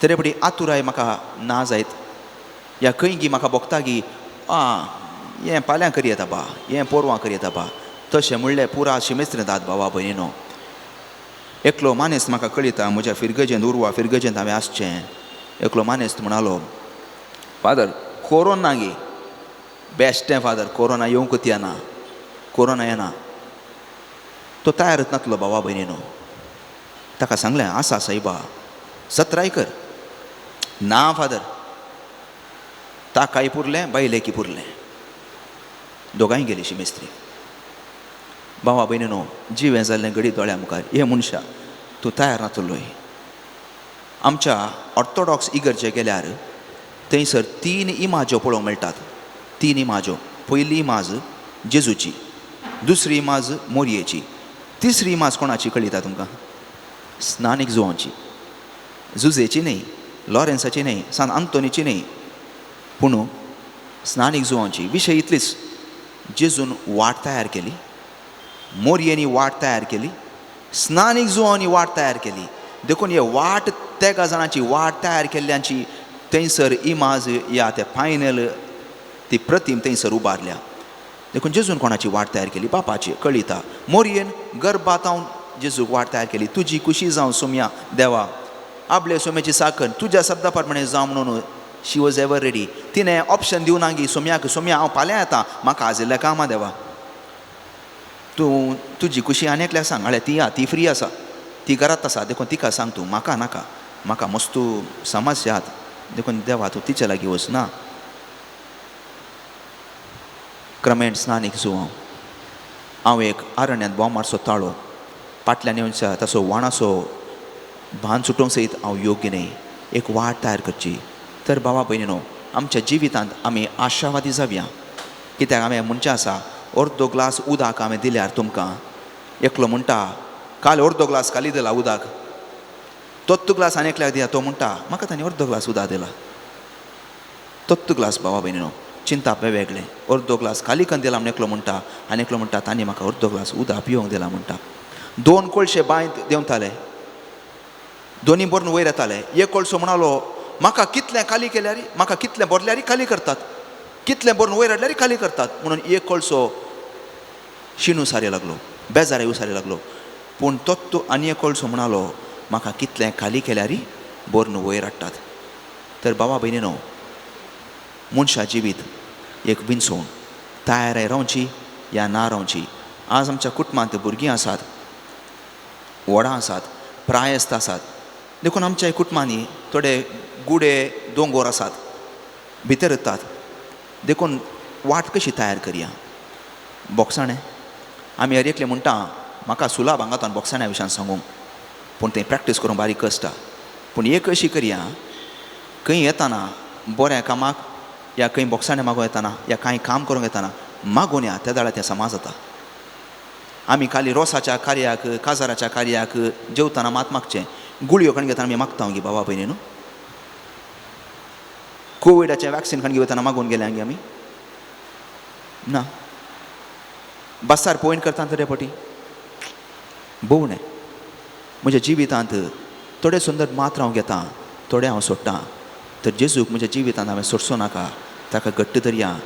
तेडे आतुराय म्हाका ना जायत. या खंय गी म्हाका भोगता की हें फाल्यां करी येता बा, हें पोरवां करी येता बा. तशें म्हणलें पुरा शिमेस्त्र जाता बाबा भयणीनो. एकलो मानेस्त म्हाका कळयता म्हज्या फिरगजेंत उर्वा फिरगजेंत हांवें आसचें. एकलो मानेस्त म्हणालो, फादर कोरोना गे बेश्टें फादर, कोरोना येवंकूच येना, कोरोना येना. तो तयारच नासलो भावा भयणीनो. ताका सांगलें, आसा सायबा सत्राय कर. ना फादर, ताकाय पुरलें बायलेकी पुरलें, दोगांय गेली शिमेस्त्री. भावा भयणीनो, जीव हें जाल्लें घडी दोळ्या मुखार. हे मनशा तूं तयार नासलोय. आमच्या ऑर्थोडॉक्स इगर्जे गेल्यार थंयसर 3 इमाज्यो पळोवंक मेळटात. 3 इमाज्यो. पयली इमाज जेजूची, दुसरी इमाज मोरयेची, तिसरी इमाज कोणाची कळयता तुमकां? स्नानीक जुवांची. जुजेची न्ही, लॉरेन्साची न्ही, सान आंतोनीची न्ही, पूण स्नानीक जुवांची. विशय इतलीच, जेजून वाट तयार केली, मोरयेनी वाट तयार केली, स्नानीक जुवांनी वाट तयार केली. देखून हे वाट तेगा जाणांची वाट तयार केल्ल्यांची थंयसर इमाज या त्या फायनल ती प्रतिम थंयसर उबारल्या. देखून जेजून कोणाची वाट तयार केली? बापाची. कळयता मोरयेन गर्भातावन जेजूक वाट तयार केली. तुजी खुशी जावं सोम्या देवा, आपले सोम्याची साखर तुज्या शब्दा प्रमाणे जावं म्हणून शी वॉज एवर रेडी. तिणें ऑप्शन दिवं नागी सोम्याक, सोम्या हांव फाल्यां येता, म्हाका आज येयल्लें कामां देवा. तूं तुजी खुशी आनी एकल्याक सांग. म्हळ्यार ती ती फ्री आसा, ती घरांत आसा. देखून तिका सांग तूं, म्हाका नाका, म्हाका मस्तू समस्या आहात. देखून देवा तूं तिच्या लागीं वचना. क्रमेण स्नानीक जुवां. हांव एक आरण्यांत बोमारसो ताळो फाटल्यान येवच्या तसो वाणाचो भान सुटोवंक सयत हांव योग्य न्ही. एक वाट तयार करची. तर भावा भयणीनो, आमच्या जिवितांत आमी आशावादी जावया. कित्याक हांवें म्हणचें आसा, अर्दो ग्लास उदक हांवें दिल्यार तुमकां, एकलो म्हणटा काल अर्दो ग्लास खाली दिला उदक, तोच ग्लास आनी एकल्याक दिया. तो म्हणटा म्हाका ताणें अर्दो ग्लास उदक दिला. तोच ग्लास भावा भयणीनो, चिंता वेगळें. अर्दो ग्लास खाली करून दिला म्हणून एकलो म्हणटा, आनी एकलो म्हणटा तांणी म्हाका अर्दो ग्लास उदक पिवंक दिला म्हणटा. 2 कोळशे बांयत देंवताले, दोनी भरून वयर येताले. एक कोळसो म्हणालो म्हाका कितलें खाली केल्यार, म्हाका कितलें भरल्यार खाली करतात, कितलें भरून वयर हाडल्यार खाली करतात म्हणून एक कोळसो शिणू सारे लागलो, बेजार येवं सारे लागलो. पूण तोच आनी एक कोळसो म्हणालो म्हाका कितलें खाली केल्यार भरून वयर हाडटात. तर भावा भयणीनो, मनशा जिवीत एक विंचूण तयार रावची या ना रावची. आज आमच्या कुटुंबांत भुरगीं आसात, व्हडां आसात, प्रायस्त आसात. देखून आमच्या कुटुंबांनी थोडे गुडे दोंगोर आसात, भितर येतात. देखून वाट कशी तयार करया? बॉक्साणें आमी हर एकले म्हणटा म्हाका सुलाब हांगा बॉक्साण्या विशयान सांगूंक, पूण तें प्रॅक्टीस करूंक बारीक कश्ट. पूण एक अशी करया, खंय येताना बऱ्या कामाक या खंय बॉक्साण्या मागूं येताना या कांय काम करूंक येताना मागून या, त्या दाळा तें समाज जाता. आमी खाली रोसाच्या कार्याक, काजाराच्या कार्याक जेवताना मात मागचें, गुळयो खण घेताना आमी मागता गी बाबा भयणी न्हू. कोविडाचें वॅक्सीन खण घेवताना मागून गेले गे आमी ना. बसार पॉयंट करता तरे पटी भोवणें. म्हज्या जिवितांत थोडे सुंदर मात हांव घेता, थोडे हांव सोडटां. तर जेजूक म्हज्या जिवितांत हांवें सोडचो नाका, ताका घट्ट धरया.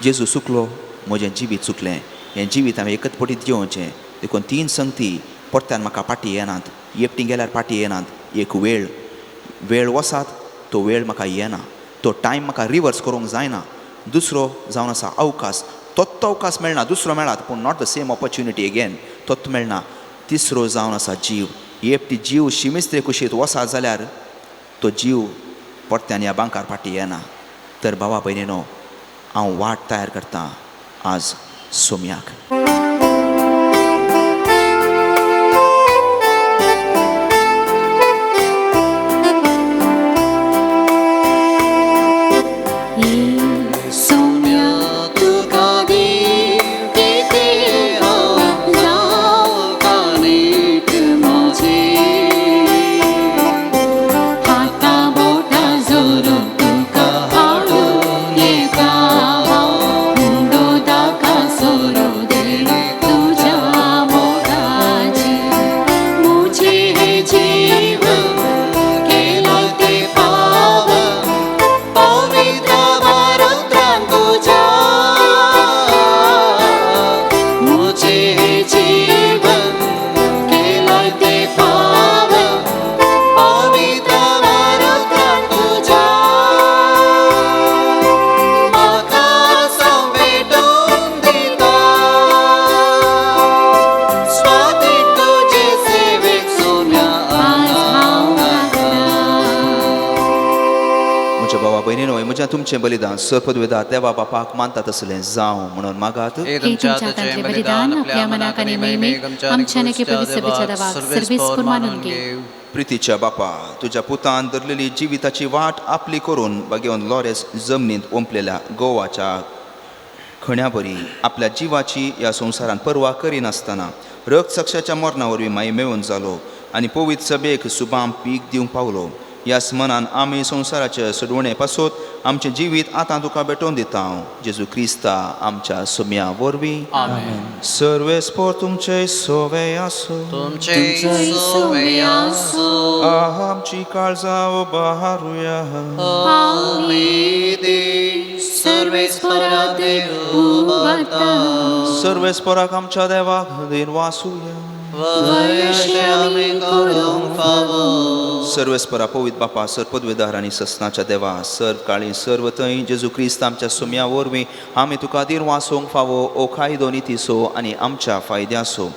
जेजू चुकलो, म्हजें जिवीत चुकलें. हें जिवीत हांवें एकच पटीत जिवोवचें. देखून 3 संगती परत्यान म्हाका पाटी येनात, एकटी गेल्यार पाटी येनात. एक वेळ वसात, तो वेळ म्हाका येना, तो टायम म्हाका रिवर्स करूंक जायना. दुसरो जावन आसा अवकाश, तोच अवकाश मेळना, दुसरो मेळात पूण not the same opportunity again, तोच मेळना. तिसरो जावन आसा जीव. एकटी जीव शिमिस्त्रे कुशीत वसात जाल्यार तो जीव परत्यान ह्या बांकार पाटी येना. तर भावा भयणीनो, हांव वाट तयार करतां आज सोम्याक. Soro de म्हज्या तुमचें बलिदान सरपदवेदार देवा बापाक मानता तसलें जावं म्हणून मागात हे तुमच्या हाताचे बलिदान आपल्या मनाक आनी मैमेक आमच्या नके पवित्र देवाक सर्वेस्पर मानून घेव. प्रितीच्या बापा, तुझ्या पुतान धरलेली जिविताची वाट आपली करून बागेवन लॉरेस जमनींत ओंपलेल्या गोवाच्या खण्या बरी आपल्या जिवाची ह्या संवसारान पर्वा करिनासतना रक्त साक्षाच्या मरणा वरवीं माई मेळून जालो आनी पवित्र सभेक सुबाम पीक दिवंक पावलो. ह्या स्मरणान आमी संवसाराचे सडवणे पासोत आमचें जिवीत आतां तुका भेटोवन दिता. जेजू क्रिस्ता आमच्या सोम्या वरवीं सर्वेस्पर तुमचे सोवे आसो. तुमचे सोवे आसो. आमची काळजां उबारुया. आमी दे सर्वेस्परा देव उबारता. सर्वेस्पराक आमच्या देवाक दिन वासुया. वयशे आमी करूंक फावो. सर्वेस्परा पवित्र बापा, सरपदवेदार आनी ससनाच्या देवा, सर्व काळी सर्व थंय जेजू क्रिस्त आमच्या सोम्या वरवीं आमी तुका दिन वासोवंक फावो ओ कायदो नितीसो आनी आमच्या फायद्यासो.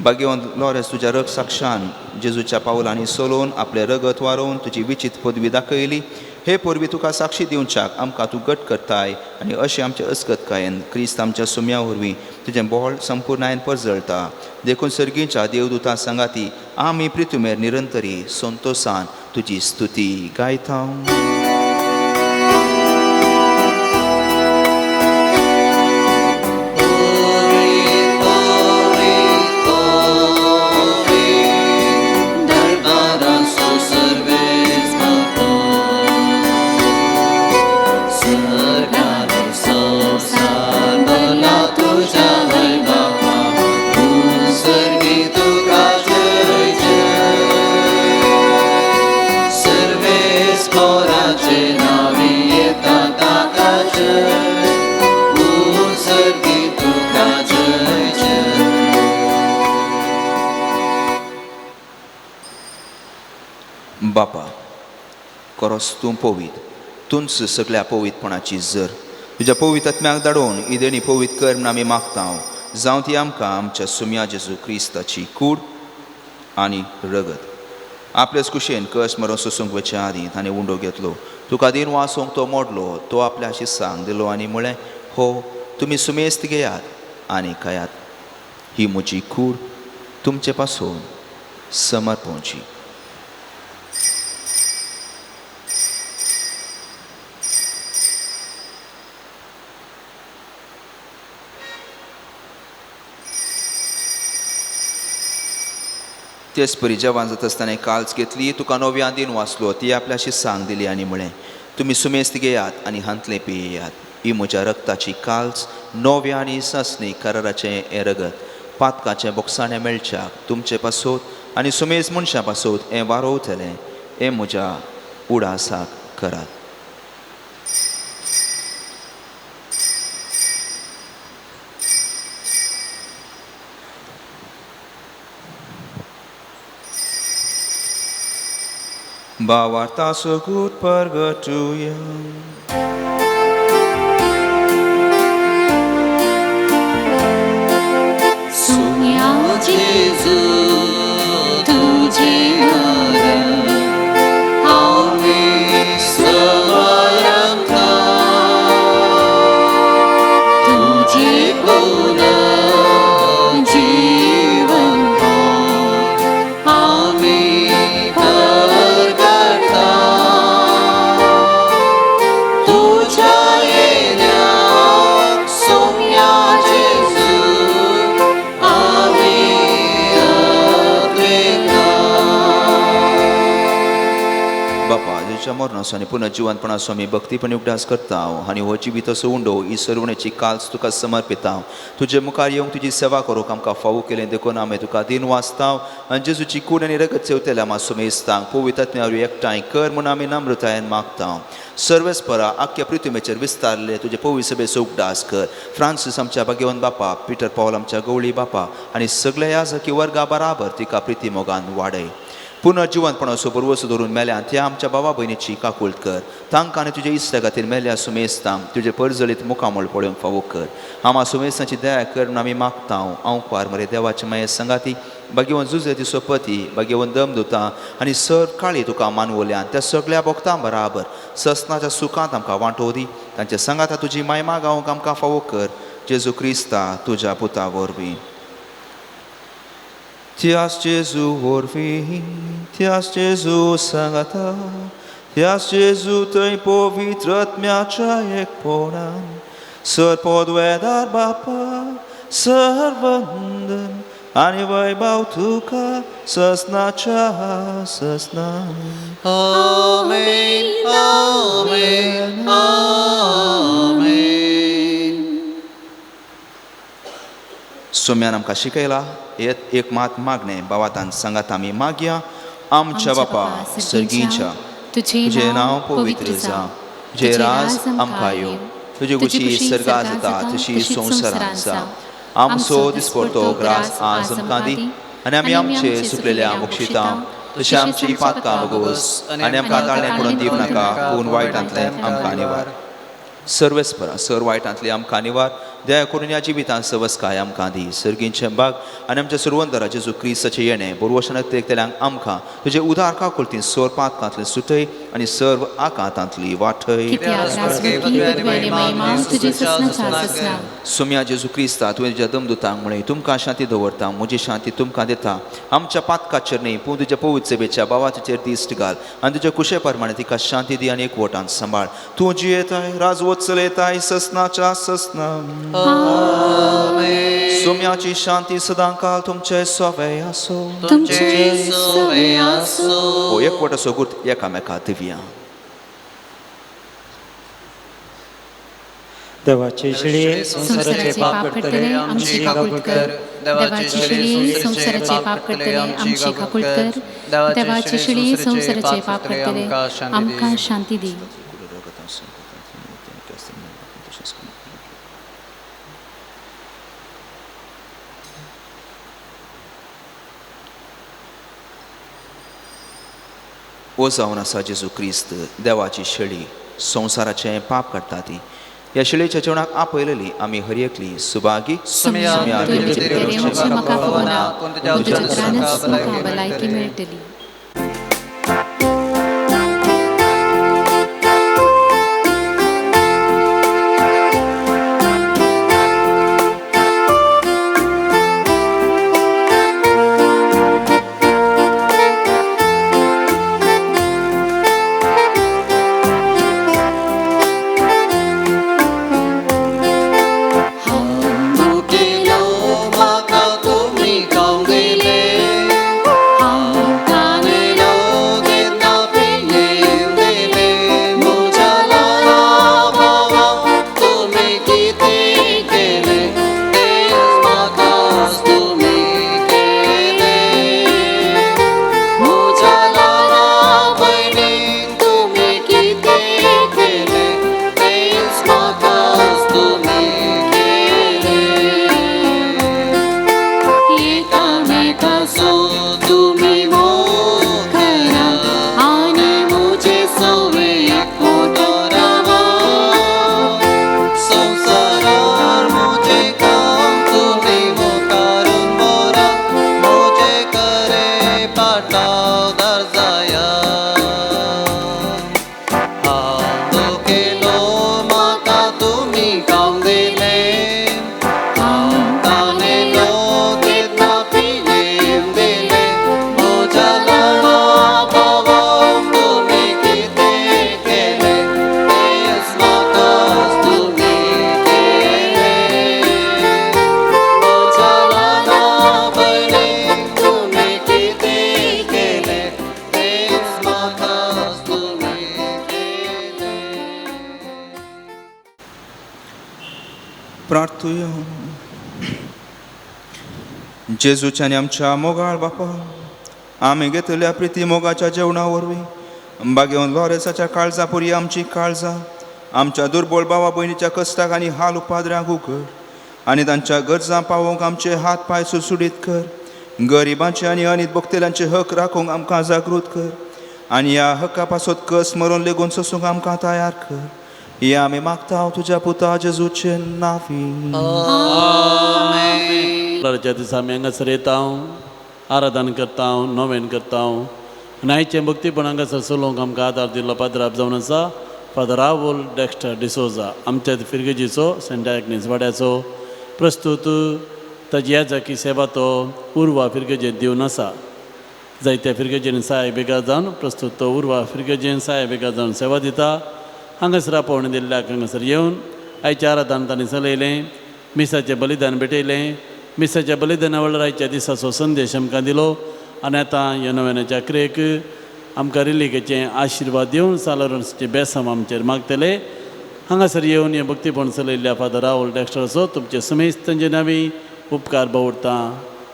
बागेवन लॉरेस तुज्या रग साक्षान जेजूच्या पावलांनी चलोवन आपले रगत वारोवन तुजी विचित पदवी दाखयली. हे परबी तुका साक्षी दिवच्याक आमकां तूं घट करताय आनी अशें आमच्या अस्कतकायेन क्रिस्त आमच्या सोम्या वरवीं तुजें बोळ संपूर्णायेन परजळटा. देखून सर्गीच्या देवदूतां सांगाती आमी प्रितुमेर निरंतरी संतोषान तुजी स्तुती गायता. बापा, खरोच तूं पवित, तूंच सगळ्या पवितपणाची जर. तुज्या पवित्र आत्म्याक धाडोवन ही देणी पवित कर म्हूण आमी मागता. जावं ती आमकां आमच्या सोम्या जेजू क्रिस्ताची कूड आनी रगत आपल्याच कुशेन कस मरून सोसूंक वचे आदीं ताणें उंडो घेतलो. तुका दिन वासोवंक तो मोडलो, तो आपल्या शिसांक दिलो आनी म्हळें, हो तुमी सुमेस्त घेयात आनी खायात. ही म्हजी कूड तुमचे पासून समर्पणची. तेच परी जेवण जाता आसतना काल्स घेतली, तुका नव्यान दिन वाचलो, ती आपल्या शिसांक दिली आनी म्हळें, तुमी सुमेस्त घेयात आनी हांतले पियेयात. ही म्हज्या रक्ताची काल्स नव्या आनी ससनी कराराचें हें रगत पातकाचें बोगसाणें मेळच्याक तुमचे पासोत आनी सुमेस्त मनशां पासोत हें वारोवतलें. हें म्हज्या उडासाक करात. Bawarta segut pergetuyan. सोम्या जेजू तुझे मरण आमी समरता. तुझे पुनः जीवन आमी मरणासो आनी पुनर्जिवंतपणाचो आमी भक्तीपणी उगडास करता आनी हो जिवीत असो उंडो ही सरवणेची काल्स तुका समर्पिता. तुजे मुखार येवंक तुजी सेवा करूंक आमकां फावो केलें देखून आमी तुका दिन वाचता आनी जेजूची कूड आनी रगत सेवतल्या मातसो मेजतांक पवित्र आत्म्यावर एकठांय कर म्हूण आमी नम्रतायेन मागता. सर्वेस्परा आख्या पृथ्वीचेर विस्तारले तुजे पवित्र सभेचो उगडास कर. फ्रांसीस आमच्या भाग्यवान बापा, पिटर पॉल आमच्या गवळी बापा आनी सगळ्या याजकी वर्गा बराबर तिका प्रिती मोगान वाडय. पुनर्जिवंतपणाचो बरवसो धरून मेल्यान त्या आमच्या बाबा भयणीची काकुळट कर. तांकां आनी तुजे इश्टा खातीर मेल्या सुमेस्तां तुजे परजळीत मुखामोळ पळोवंक फावो कर. हांव सुमेस्तांची दया कर म्हूण आमी मागता. हांव पार मरे देवाचे माये संगाती भाग्यवन जुजे ती सोपती भाग्यवन दमदुतां आनी सर काळी तुका मानवल्यान त्या सगळ्या भक्तां बराबर ससनाच्या सुखांत आमकां वांटो दी. तांच्या संगाता तुजी महिमा गावंक आमकां फावो कर. जेजू क्रिस्ता तुज्या पुता वरवीं. Tias Jesu orvi, tias Jesu sangata, tias Jesu tăi povitrat mea ekponan, săr podvedar bapa, săr vândan, ani vai bautuca, săsna cea săsna. Amen, amen, amen. सोम्यान आमकां शिकयला एक मात मागणे बावातान सांगात आमी मागया. आमच्या बापा सर्गीच्या तुझे नांव पवित्र जावं. तुझे राज आमकां येवं. तुजी कुशी सर्गार जाता तशी संवसारांत जावं. आमचो दिसपडटो ग्रास आज आमकां दी आनी आमी आमचे चुकलेल्या मुक्षितां तशें आमची पातकां वगोस आनी आमकां ताळ्ळें पडून दिवं नाका पूण वायटांतले आमकां निवार. सर्वेस्परा सर वायटांतली आमकां निवार. दया करून ह्या जिवितांत सवस्काय आमकां दी. सर्गींचे बाग आनी आमच्या सुरवंदरा जेजू क्रिस्ताचें येणें बरोवशनाक तेल्यांक आमकां तुजे उदार काकुळतीन सर पातकांतले सुटय आनी सर्व आकांतांतली वाटय. सोम्या जेजू क्रिस्ता तुवें तुज्या दमदुतांक म्हळें तुमकां शांती दवरता म्हजी शांती तुमकां दिता. आमच्या पातकाचेर न्ही पूण तुज्या पवित्र सेवेच्या बावाचेर दिश्ट घाल आनी तुज्या कुशे प्रमाणे तिका शांती दी आनी एकवटान सांबाळ. तूं जियेताय राजवत चलयताय ससनाच्या ससना. सोम्याची शांती सदां काल तुमचे सोवे आसो. हो एकवट असो गुर्त एकामेका दिवया. देवाची शिडी संसाराचे पाप करतले आमची काकुळट कर. देवाची शिडी संसाराचे पाप करतले आमची काकुळट कर. देवाची शिडी संसाराचे पाप करतले आमकां शांती दी. ओ जावन आसा जेजू क्रिस्त देवाची शेळी संवसाराचें पाप काडटा ती. ह्या शेळयेच्या जेवणाक आपयलेली आमी हरयेकली सुभागी भलायकी मेळटली. प्रार्थुया. जेजूच्या आनी आमच्या मोगाळ बापा आमी घेतल्या प्रिती मोगाच्या जेवणा वरवीं बागेवन लॉरेसाच्या काळजा पुरी आमची काळजां आमच्या दुर्बळ भावा भयणीच्या कश्टाक आनी हाल उपाद्र्यांक उगड आनी तांच्या गरजां पावोवंक आमचे हात पांय सुटसुटीत कर. गरिबांचे आनी अनित भोगतेल्यांचे हक राखूंक आमकां जागृत कर आनी ह्या हक्का पासत कस मरून लेगून सोसूंक आमकां तयार कर. हे आमी मागता हांव तुज्या पुता जेजूचे नांवी. राच्या दिसा आमी हांगासर येता, आराधन करता, नोवेन करता. नायचे भक्तीपण हांगासर चलोवंक आमकां आदार दिल्लो पाद्राब जावन आसा फादर रावल डेक्स्टर डिसोजा, आमच्या फिरगेजीचो सेंट डायग्नीस वाड्याचो प्रस्तूत ताची येजाकी सेवा तो उर्वा फिरगेजेन दिवन आसा. जायत्या फिरगेजेन सहाय बेगा जावन प्रस्तूत तो उर्वा फिरगेजेन सहाय बेगा जावन सेवा दिता. हांगासर आपोवण दिल्ल्याक हांगासर येवन आयच्या आराधन तांणी चलयलें, मिसाचें बलिदान भेटयलें. मिसाच्या बलिदाना वेळार आयच्या दिसाचो संदेश आमकां दिलो आनी आतां ह्या नव्यानाच्या क्रियेक आमकां रिलीकेचें आशिर्वाद दिवन सालरन्सचे बेसांव आमचेर मागतले. हांगासर येवन हे भक्तीपण चलयल्ल्या फादर रावल डेक्स्टराचो तुमचे समेस्त तांचे नांवी उपकार बावडटा.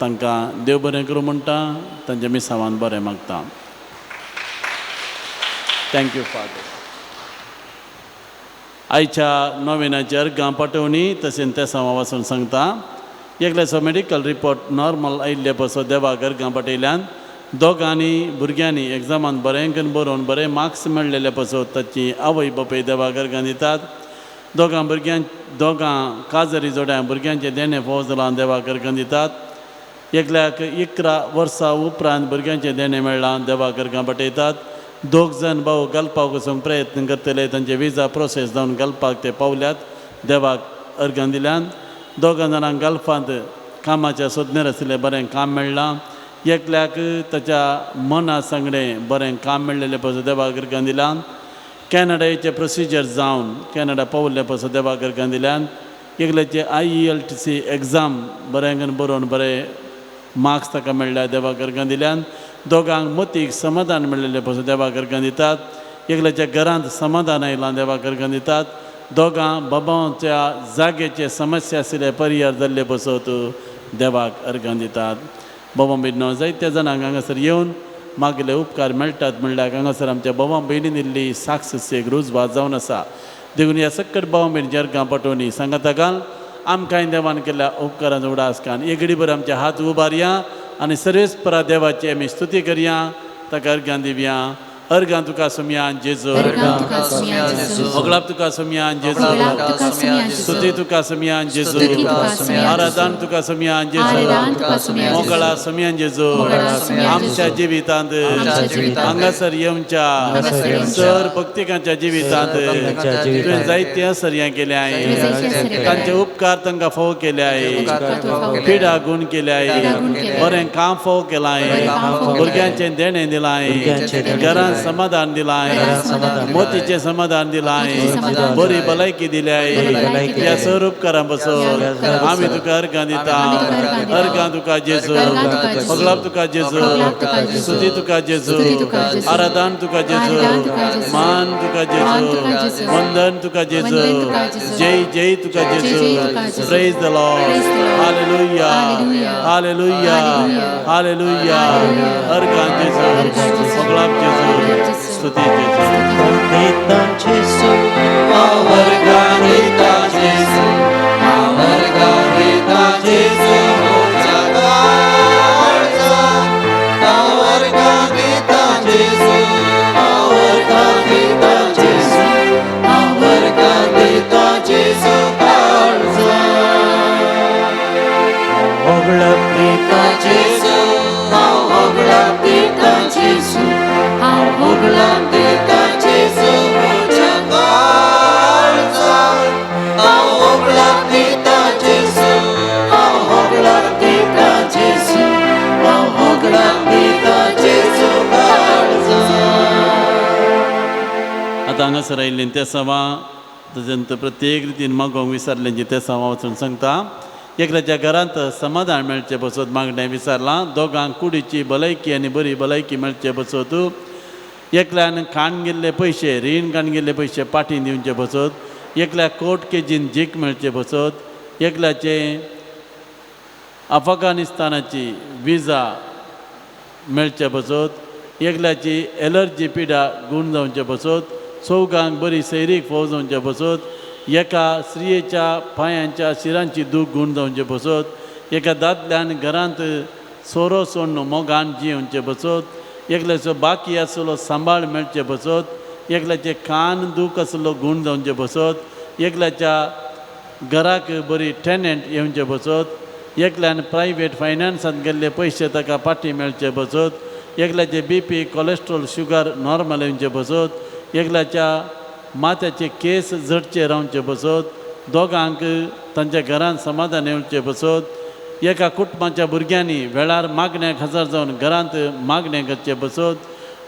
तांकां देव बरें करूं म्हणटा, तांच्या मिसांवान बरें मागता. Thank you father. आयच्या नोवेनाचेर अर्गां पाठोवणी तशेंच त्या सावा वाचून सांगता. एकल्याचो मेडिकल रिपोर्ट नॉर्मल आयिल्ले पासो देवाक अर्गां पाठयल्यान दोगांनी भुरग्यांनी एग्जामान बरें करून बरोवन बरे मार्क्स मेळ्ळेले पासो ताची आवय बापूय देवाक अर्गां दितात. दोगां काजरी जोड्या भुरग्यांचे देणे फावो जालां देवाक अर्गां दितात. एकल्याक 11 वर्सां उपरांत भुरग्यांचे देणे मेळ्ळां देवाक अर्गां पाठयतात. 2 जाण भाव घालपाक वचूंक प्रयत्न करतले, तांचे विजा प्रोसेस जावन घालपाक ते पावल्यात, देवाक अर्गां दिल्यान. 2 जाणांक गल्फांत कामाच्या सोदनेर आशिल्लें बरें काम मेळ्ळां. एकल्याक ताच्या मना सांगडें बरें काम मेळ्ळेलें पासून देवाक अर्गां दिल्यान. कॅनडाचे प्रोसिजर जावन कॅनडा पावल्ले पासून देवाक अर्गां दिल्यान. एकल्याचे IELTC एग्जाम बरें करून बरोवन बरें मार्क्स ताका मेळ्ळ्या देवाक अर्गां दिल्यान. 2गांक मतीक समाधान मेळ्ळेलें पासून देवाक अर्गां दितात. एकल्याच्या घरांत समाधान आयलां देवाक अर्गां दितात. 2गां बाबांच्या जागेचे समस्या आशिल्ले परिहार जाल्ले पासत देवाक अर्गां दितात. बाबा भयणीनो, जायत्या जाणांक हांगासर येवन मागले उपकार मेळटात म्हणल्यार हांगासर आमच्या बाबा भयणी दिल्ली साक्षीक रुजवात जावन आसा. देखून ह्या सकट बाबा भयणीच्या अर्गां पाठोवणी सांगाता घाल आमकांय देवान केल्ल्या उपकारांचो उडास कान. एक घडीभर आमचे हात उबारया आनी सर्वेस्परा देवाची आमी स्तुती करया, ताका अर्गां दिवया. अर्गां तुका सोमयान जेजू, होगलाप तुका सोमयान जेजू, स्तुती तुका सोमयान जेजू, आराधन तुका सोमयान जेजू, मोकळा सोमयान जेजू. आमच्या जिवितांत हांगासर येवच्या सर भक्तिकांच्या जिवितांत तुवें जायत्या सर्यां केल्याय, तांचे उपकार तांकां फावो केल्याय, पिडा गूण केल्याय, बरें काम फावो केलाय, भुरग्यांचें देणें दिलाय, घरांत समाधान दिलाय, मोतीचे समाधान दिलाय, बरी भलायकी दिल्याय. ह्या सर उपकारां पासून आमी तुका अर्गां दिता. अर्गां तुका जेजू, होगलाप तुका जेजू, स्तुती तुका जेजू, आराधन तुका जेजू, मान तुका जेजू, वंदन तुका जेजू, जय जय तुका Jezu. Praise the lord. Hallelujah, hallelujah, hallelujah. अर्गां जेजू, होगलाप जेजू, स्तुती जेजू. Gita Jesu, our God, Gita Jesu, our God, Gita Jesu, our God, Gita Jesu, our God, Gita Jesu, our God, Gita Jesu, our Gita Jesu, our Gita Jesu, our Gita Jesu, आतां हांगासर आयिल्लीं ते सवा तशेंच प्रत्येक रितीन मागोवंक विसरल्यांची ते सवा वचून सांगता. एकल्याच्या घरांत समाधान मेळचे बसत मागणें विचारलां. 2गांक कुडीची भलायकी आनी बरी भलायकी मेळचे बसत. एकल्यान खाण गेल्ले पयशे, रीण काण गेल्ले पयशे पाटीन दिवचे बसत. एकल्याक कोर्ट केजीन जीक मेळचे बसत. एकल्याचे अफगानिस्तानाची विजा मेळचे बसत. एकल्याची एलर्जी पिडा गूण जावचे बसत. 4गांक बरी सैरीक फावो जावचे बसत. एका स्त्रियेच्या पांयांच्या शिरांची दूख गूण जावचे बसत. एका दादल्यान घरांत सोरो सोडून मोगान जिवचे बसत एकल्याचो बाकी आसलो सांबाळ मेळचे बसत एकल्याचे कान दूख आसलो गूण जावचे बसत एकल्याच्या घराक बरी टेनंट येवचे बसत एकल्यान प्रायवेट फायनान्सांत गेल्ले पयशे ताका पाटी मेळचे बसत एकल्याचे BP कोलेस्ट्रॉल शुगर नॉर्मल येवचे बसत एकल्याच्या माथ्याचे केस झडचे रावचे बसत दोगांक तांच्या घरान समाधान येवचे बसत एका कुटुंबाच्या भुरग्यांनी वेळार मागण्याक हजर जावन घरांत मागणें करचे बसत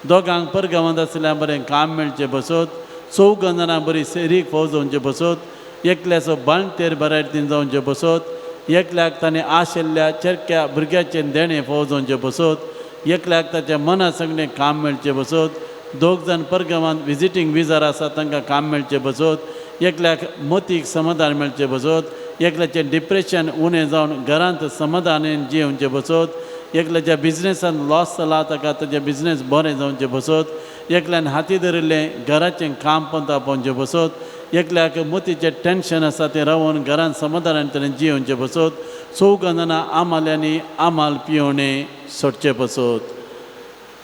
दोगांक परगांवांत आसल्यार बरें काम मेळचें बसत चौग जाणां बरी सेरीक फौज जावचे बसत एकल्याचो बांदतेर बऱ्या रितीन जावचे बसत एकल्याक ताणें आशिल्ल्या चेरक्या भुरग्याचें देणें फौज जावचे बसत एकल्याक ताच्या मना सगळें काम मेळचें बसत दोग जाण परगांवांत विजिटींग विजार आसा तांकां काम मेळचें बसत एकल्याक मतीक समाधान मेळचें बसत एकल्याचें डिप्रेशन उणें जावन घरांत समाधानान जिवचें बसत एकल्याच्या बिझनेसान लॉस जाला ताका ताचें बिझनेस बरें जावचें बसत एकल्यान हाती धरिल्लें घराचें काम पंता पोवचें बसत एकल्याक मतीचें टेन्शन आसा तें रावून घरांत समाधानान तरेन जिवचें बसत चौग जाणां आमाल्यांनी आमाल पिवणें सोडचें बसत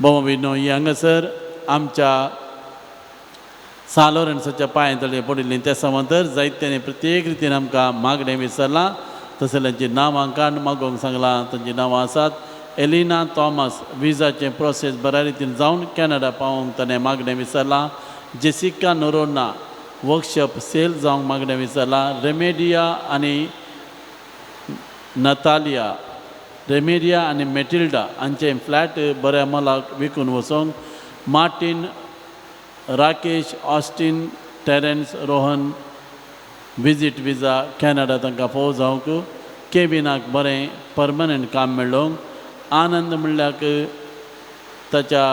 बोमा बिनो ही हांगासर आमच्या सालोरन्साच्या पांय तळे पडिल्लीं त्या समांतर जायत्यांनी प्रत्येक रितीन आमकां मागणें विचारलां तसल्यांची नांवां काड मागोवंक सांगलां तांचीं नांवां आसात एलिना थॉमस विजाचें प्रोसेस बऱ्या रितीन जावन कॅनडा पावोवंक ताणें मागणें विचारलां जेसिका नोरोना वर्कशॉप सेल जावंक मागणें विचारलां रेमेडिया आनी मेटिल्डा हांचें फ्लॅट बऱ्या मोलाक विकून वचोंक Martin Rakesh Austin Terrence Rohan visit visa Canada तांकां फोव जावंक केबिनाक बरें परमनंट काम मेळोवंक आनंद म्हणल्याक ताच्या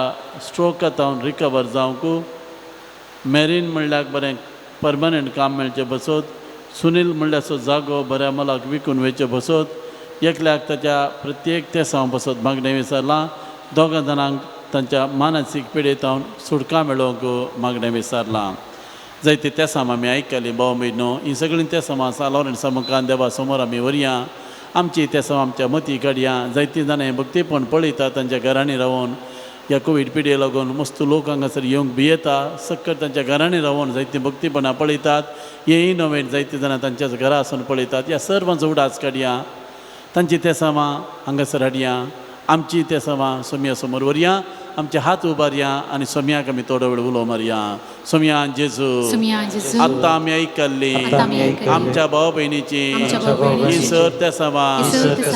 स्ट्रोकांतावन रिकवर जावंक मेरीन म्हणल्याक बरें परमनंट काम मेळचें बसत सुनील म्हणल्याचो जागो बऱ्या मोलाक विकून वयचे बसत एकल्याक ताच्या प्रत्येक तेसांव बसत मागणें विचारलां दोगां जाणांक तांच्या मानसीक पिडेतावन सुटका मेळोवंक मागणें विचारलां जायते तेसां आमी आयकलीं भाव भयणो ही सगळीं तेसां सालोरन्सा मुखार देवा समोर आमी व्हरया आमची तेसां आमच्या मती काडया जायतीं जाणां हें भक्तीपण पळयता तांच्या घरांनी रावून ह्या कोवीड पिडे लागून मस्त लोक हांगासर येवंक भियेता सक्कट तांच्या घरांनी रावून जायतीं भक्तीपणां पळयतात हे इनोवेट जायतीं जाणां तांच्याच घरा आसून पळयतात ह्या सर्वांचो उडास काडया तांची तेसां हांगासर हाडया आमची तेसां सोम्या समोर व्हरया आमचे हात उबारया आनी सोम्याक आमी थोडो वेळ उलो मारया सोम्या जेजू आतां आमी आयकल्ली आमच्या भाव भयणीची ही सर तेसां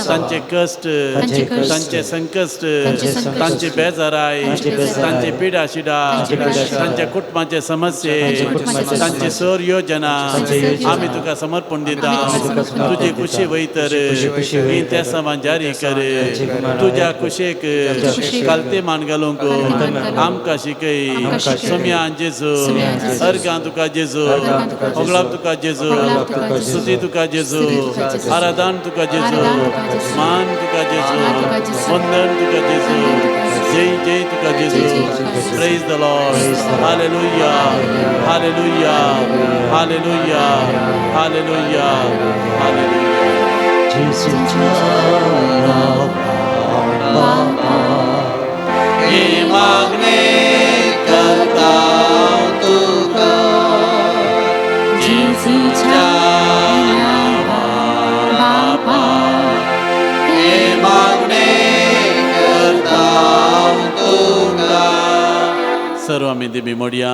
तांचे कश्ट तांचे संकश्ट तांची बेजाराय तांची पिडा शिडा तांच्या कुटुंबाचे समस्ये तांची सर योजना आमी तुका समर्पण दिता तुजी खुशी वयतर ही तेसां जारी कर तुज्या खुशेक कालते मान घालूंक आमकां शिकय सोम्या जेजू अर्गां तुका जेजू ओगळाक तुका जेजू स्तुती तुका जेजू आराधन तुका जेजू मान तुका जेजू वंदन तुका जेजू जय जय तुका Jezu praise the lord hallelujah hallelujah hallelujah hallelujah hallelujah हे मागणे करता तुका जेजूच्या बापा हे मागणे करता तुका सर्व आमी दिबी मोडया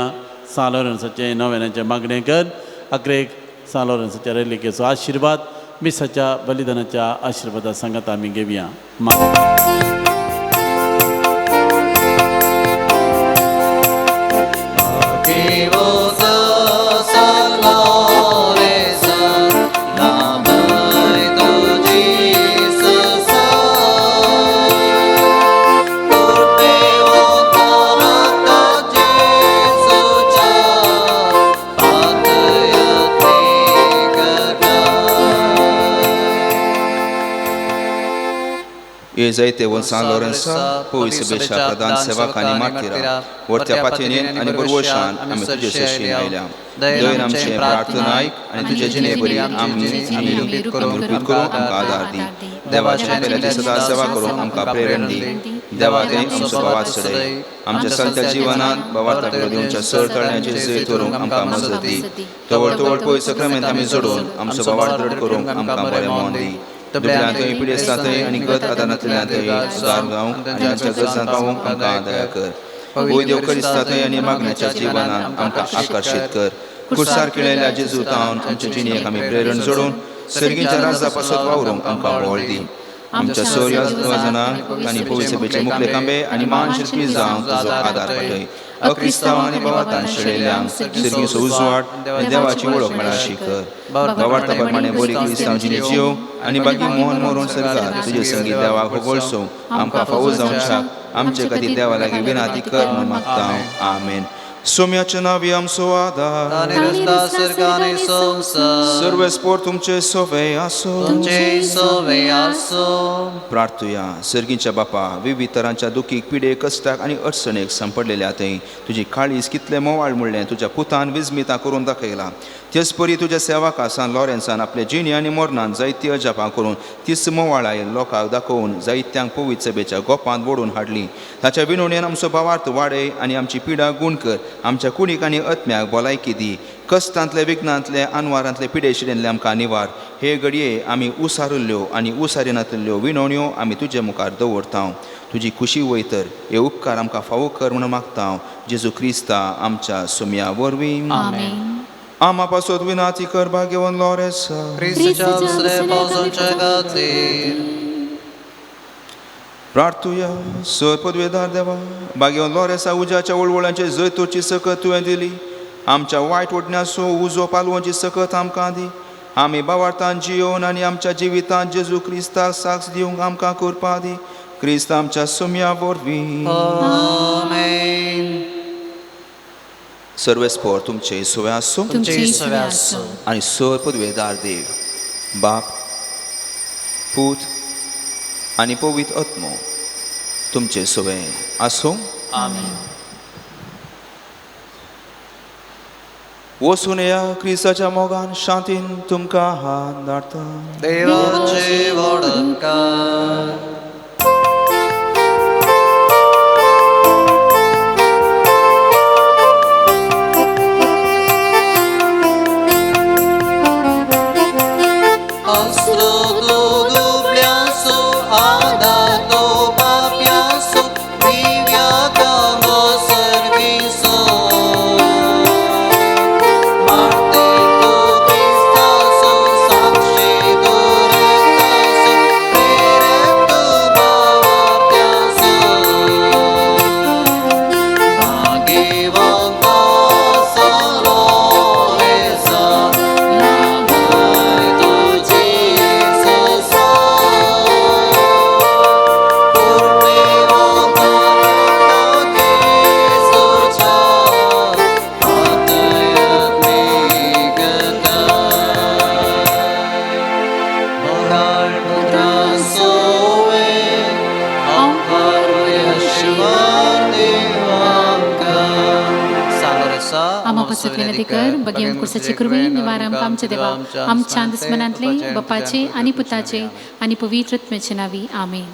सालोरन्साचे नव्यानाचे मागणे कर अकरेक सालोरन्साच्या रेलिकेचो आशिर्वाद मिसाच्या बलिदानाच्या आशिर्वादा सांगात आमी घेवया हे जायते वन सान लॉरेन्सा पोईस बेशा प्रधान सेवक आनी मातीरा वरत्या पातयेन आनी बरवशान आमी तुजे सेशेन आयल्या दयन आमचे प्रार्थना आयक आनी तुजे जिणे बरी आमी रुपीत करूं आमकां आदार दी देवाचे पेल्याची सदा सेवा करूंक आमकां प्रेरण दी. देवा ते आमचो बोवाळ चडय. आमच्या चलत्या जिवनांत बोवाळाक दिवच्या सर तळण्याचे जैत करूंक आमकां मजत दी. तवळ तवळ पळय सक्रामेंत आमी जोडून आमचो बोवाळ दृढ करूंक आमकां बरें मोन दी. दुबळ्यां थंय पिडेस्तां थंय आनी गत आदारांतल्यान थंय सुदार जावंक आनी आमच्या गरजांक पावूंक आमकां दया कर. वय देव करिस्ता थंय आनी मागण्याच्या जिवनांत आमकां आकर्शीत कर. खुर्सार केलेल्या जेजूतावन आमच्या जिणेक आमी प्रेरण जोडून सर्गीच्या राजा पासत वावरूंक आमकां बोळ दी. आमच्या सोर्या वजनाक आनी पवित्र सभेचे मुखले कांबे आनी मान शिल्पी जावं तुजो आदार पटय. अक्रिस्तांव आनी बोवातान शेळयल्यांक सर्गीचो उजवाड आनी देवाची वळख मेळाशी कर. बोवाळटा प्रमाणे बरी क्रिस्तांव जिणे जियो आनी बाकी मोहन मरून सरकार तुजे संगीत देवाक होगोळसो आमकां फावो जावंक शाक आमचे खातीर देवा लागीं विनाती कर म्हूण मागता. आमेन. सोम्याचे नावी आमचो आदार सर्वेस्पोर तुमचे सोवे आसो. प्रार्थुया. सर्गीच्या बापा, विविध तरांच्या दुखीक पिडे कश्टाक आनी अडचणेक सांपडलेल्या थंय तुजी काळीज कितले मोवाळ म्हणलें तुज्या पुतान विजमिता करून दाखयला. तेच परी तुज्या सेवाका सान लॉरेन्सान आपले जिणे आनी मरणान जायती अजापां करून तीच मोवाळाय लोकांक दाखोवन जायत्यांक पवित्र सभेच्या गोपांत ओडून हाडली. ताच्या विनवणेन आमचो भावार्थ वाडय आनी आमची पिडा गूण कर. आमच्या कुणीक आनी आत्म्याक भलायकी दी. कश्टांतले विघ्नांतले आनवारांतले पिडेशिडेंतले आमकां निवार. हे घडये आमी उसारिल्ल्यो आनी उसारिनातल्यो विनवण्यो आमी तुजे मुखार दवरता. तुजी खुशी वयतर हे उपकार आमकां फावो कर म्हणून मागता. जेजू क्रिस्ता आमच्या सुम्या वरवीं. आमा पासत विनाती कर भाग्यवन लॉरेस. प्रार्थुया. सर पदवेदार देवा, भाग्यवन लॉरेसा उज्याच्या वळवळांचे जैतोची सकत तुवें दिली. आमच्या वायट वडण्याचो उजो पालवोची सकत आमकां दी. आमी बावार्थान जियोन आनी आमच्या जिवितांत जेजू क्रिस्ताक साक्ष दिवंक आमकां करपा दी. क्रिस्त आमच्या सुम्या वरवीं. सर्वेस्पोर तुमचे सोवे आसो आनी सर पदवेदार देव, बाप, पूत आनी पवित्र आत्मो तुमचे सोवे आसो. वचून या क्रिस्ताच्या मोगान शांतीन तुमकां हात धाडटा. देवाचे वडणकार. कर बगेवन कुर्साचे कुरवे निवाराम आमचे देवा आमच्या दुस्मनांतले बापाचे आनी पुताचे आनी पवित्र आत्म्याचे नावी. आमेन.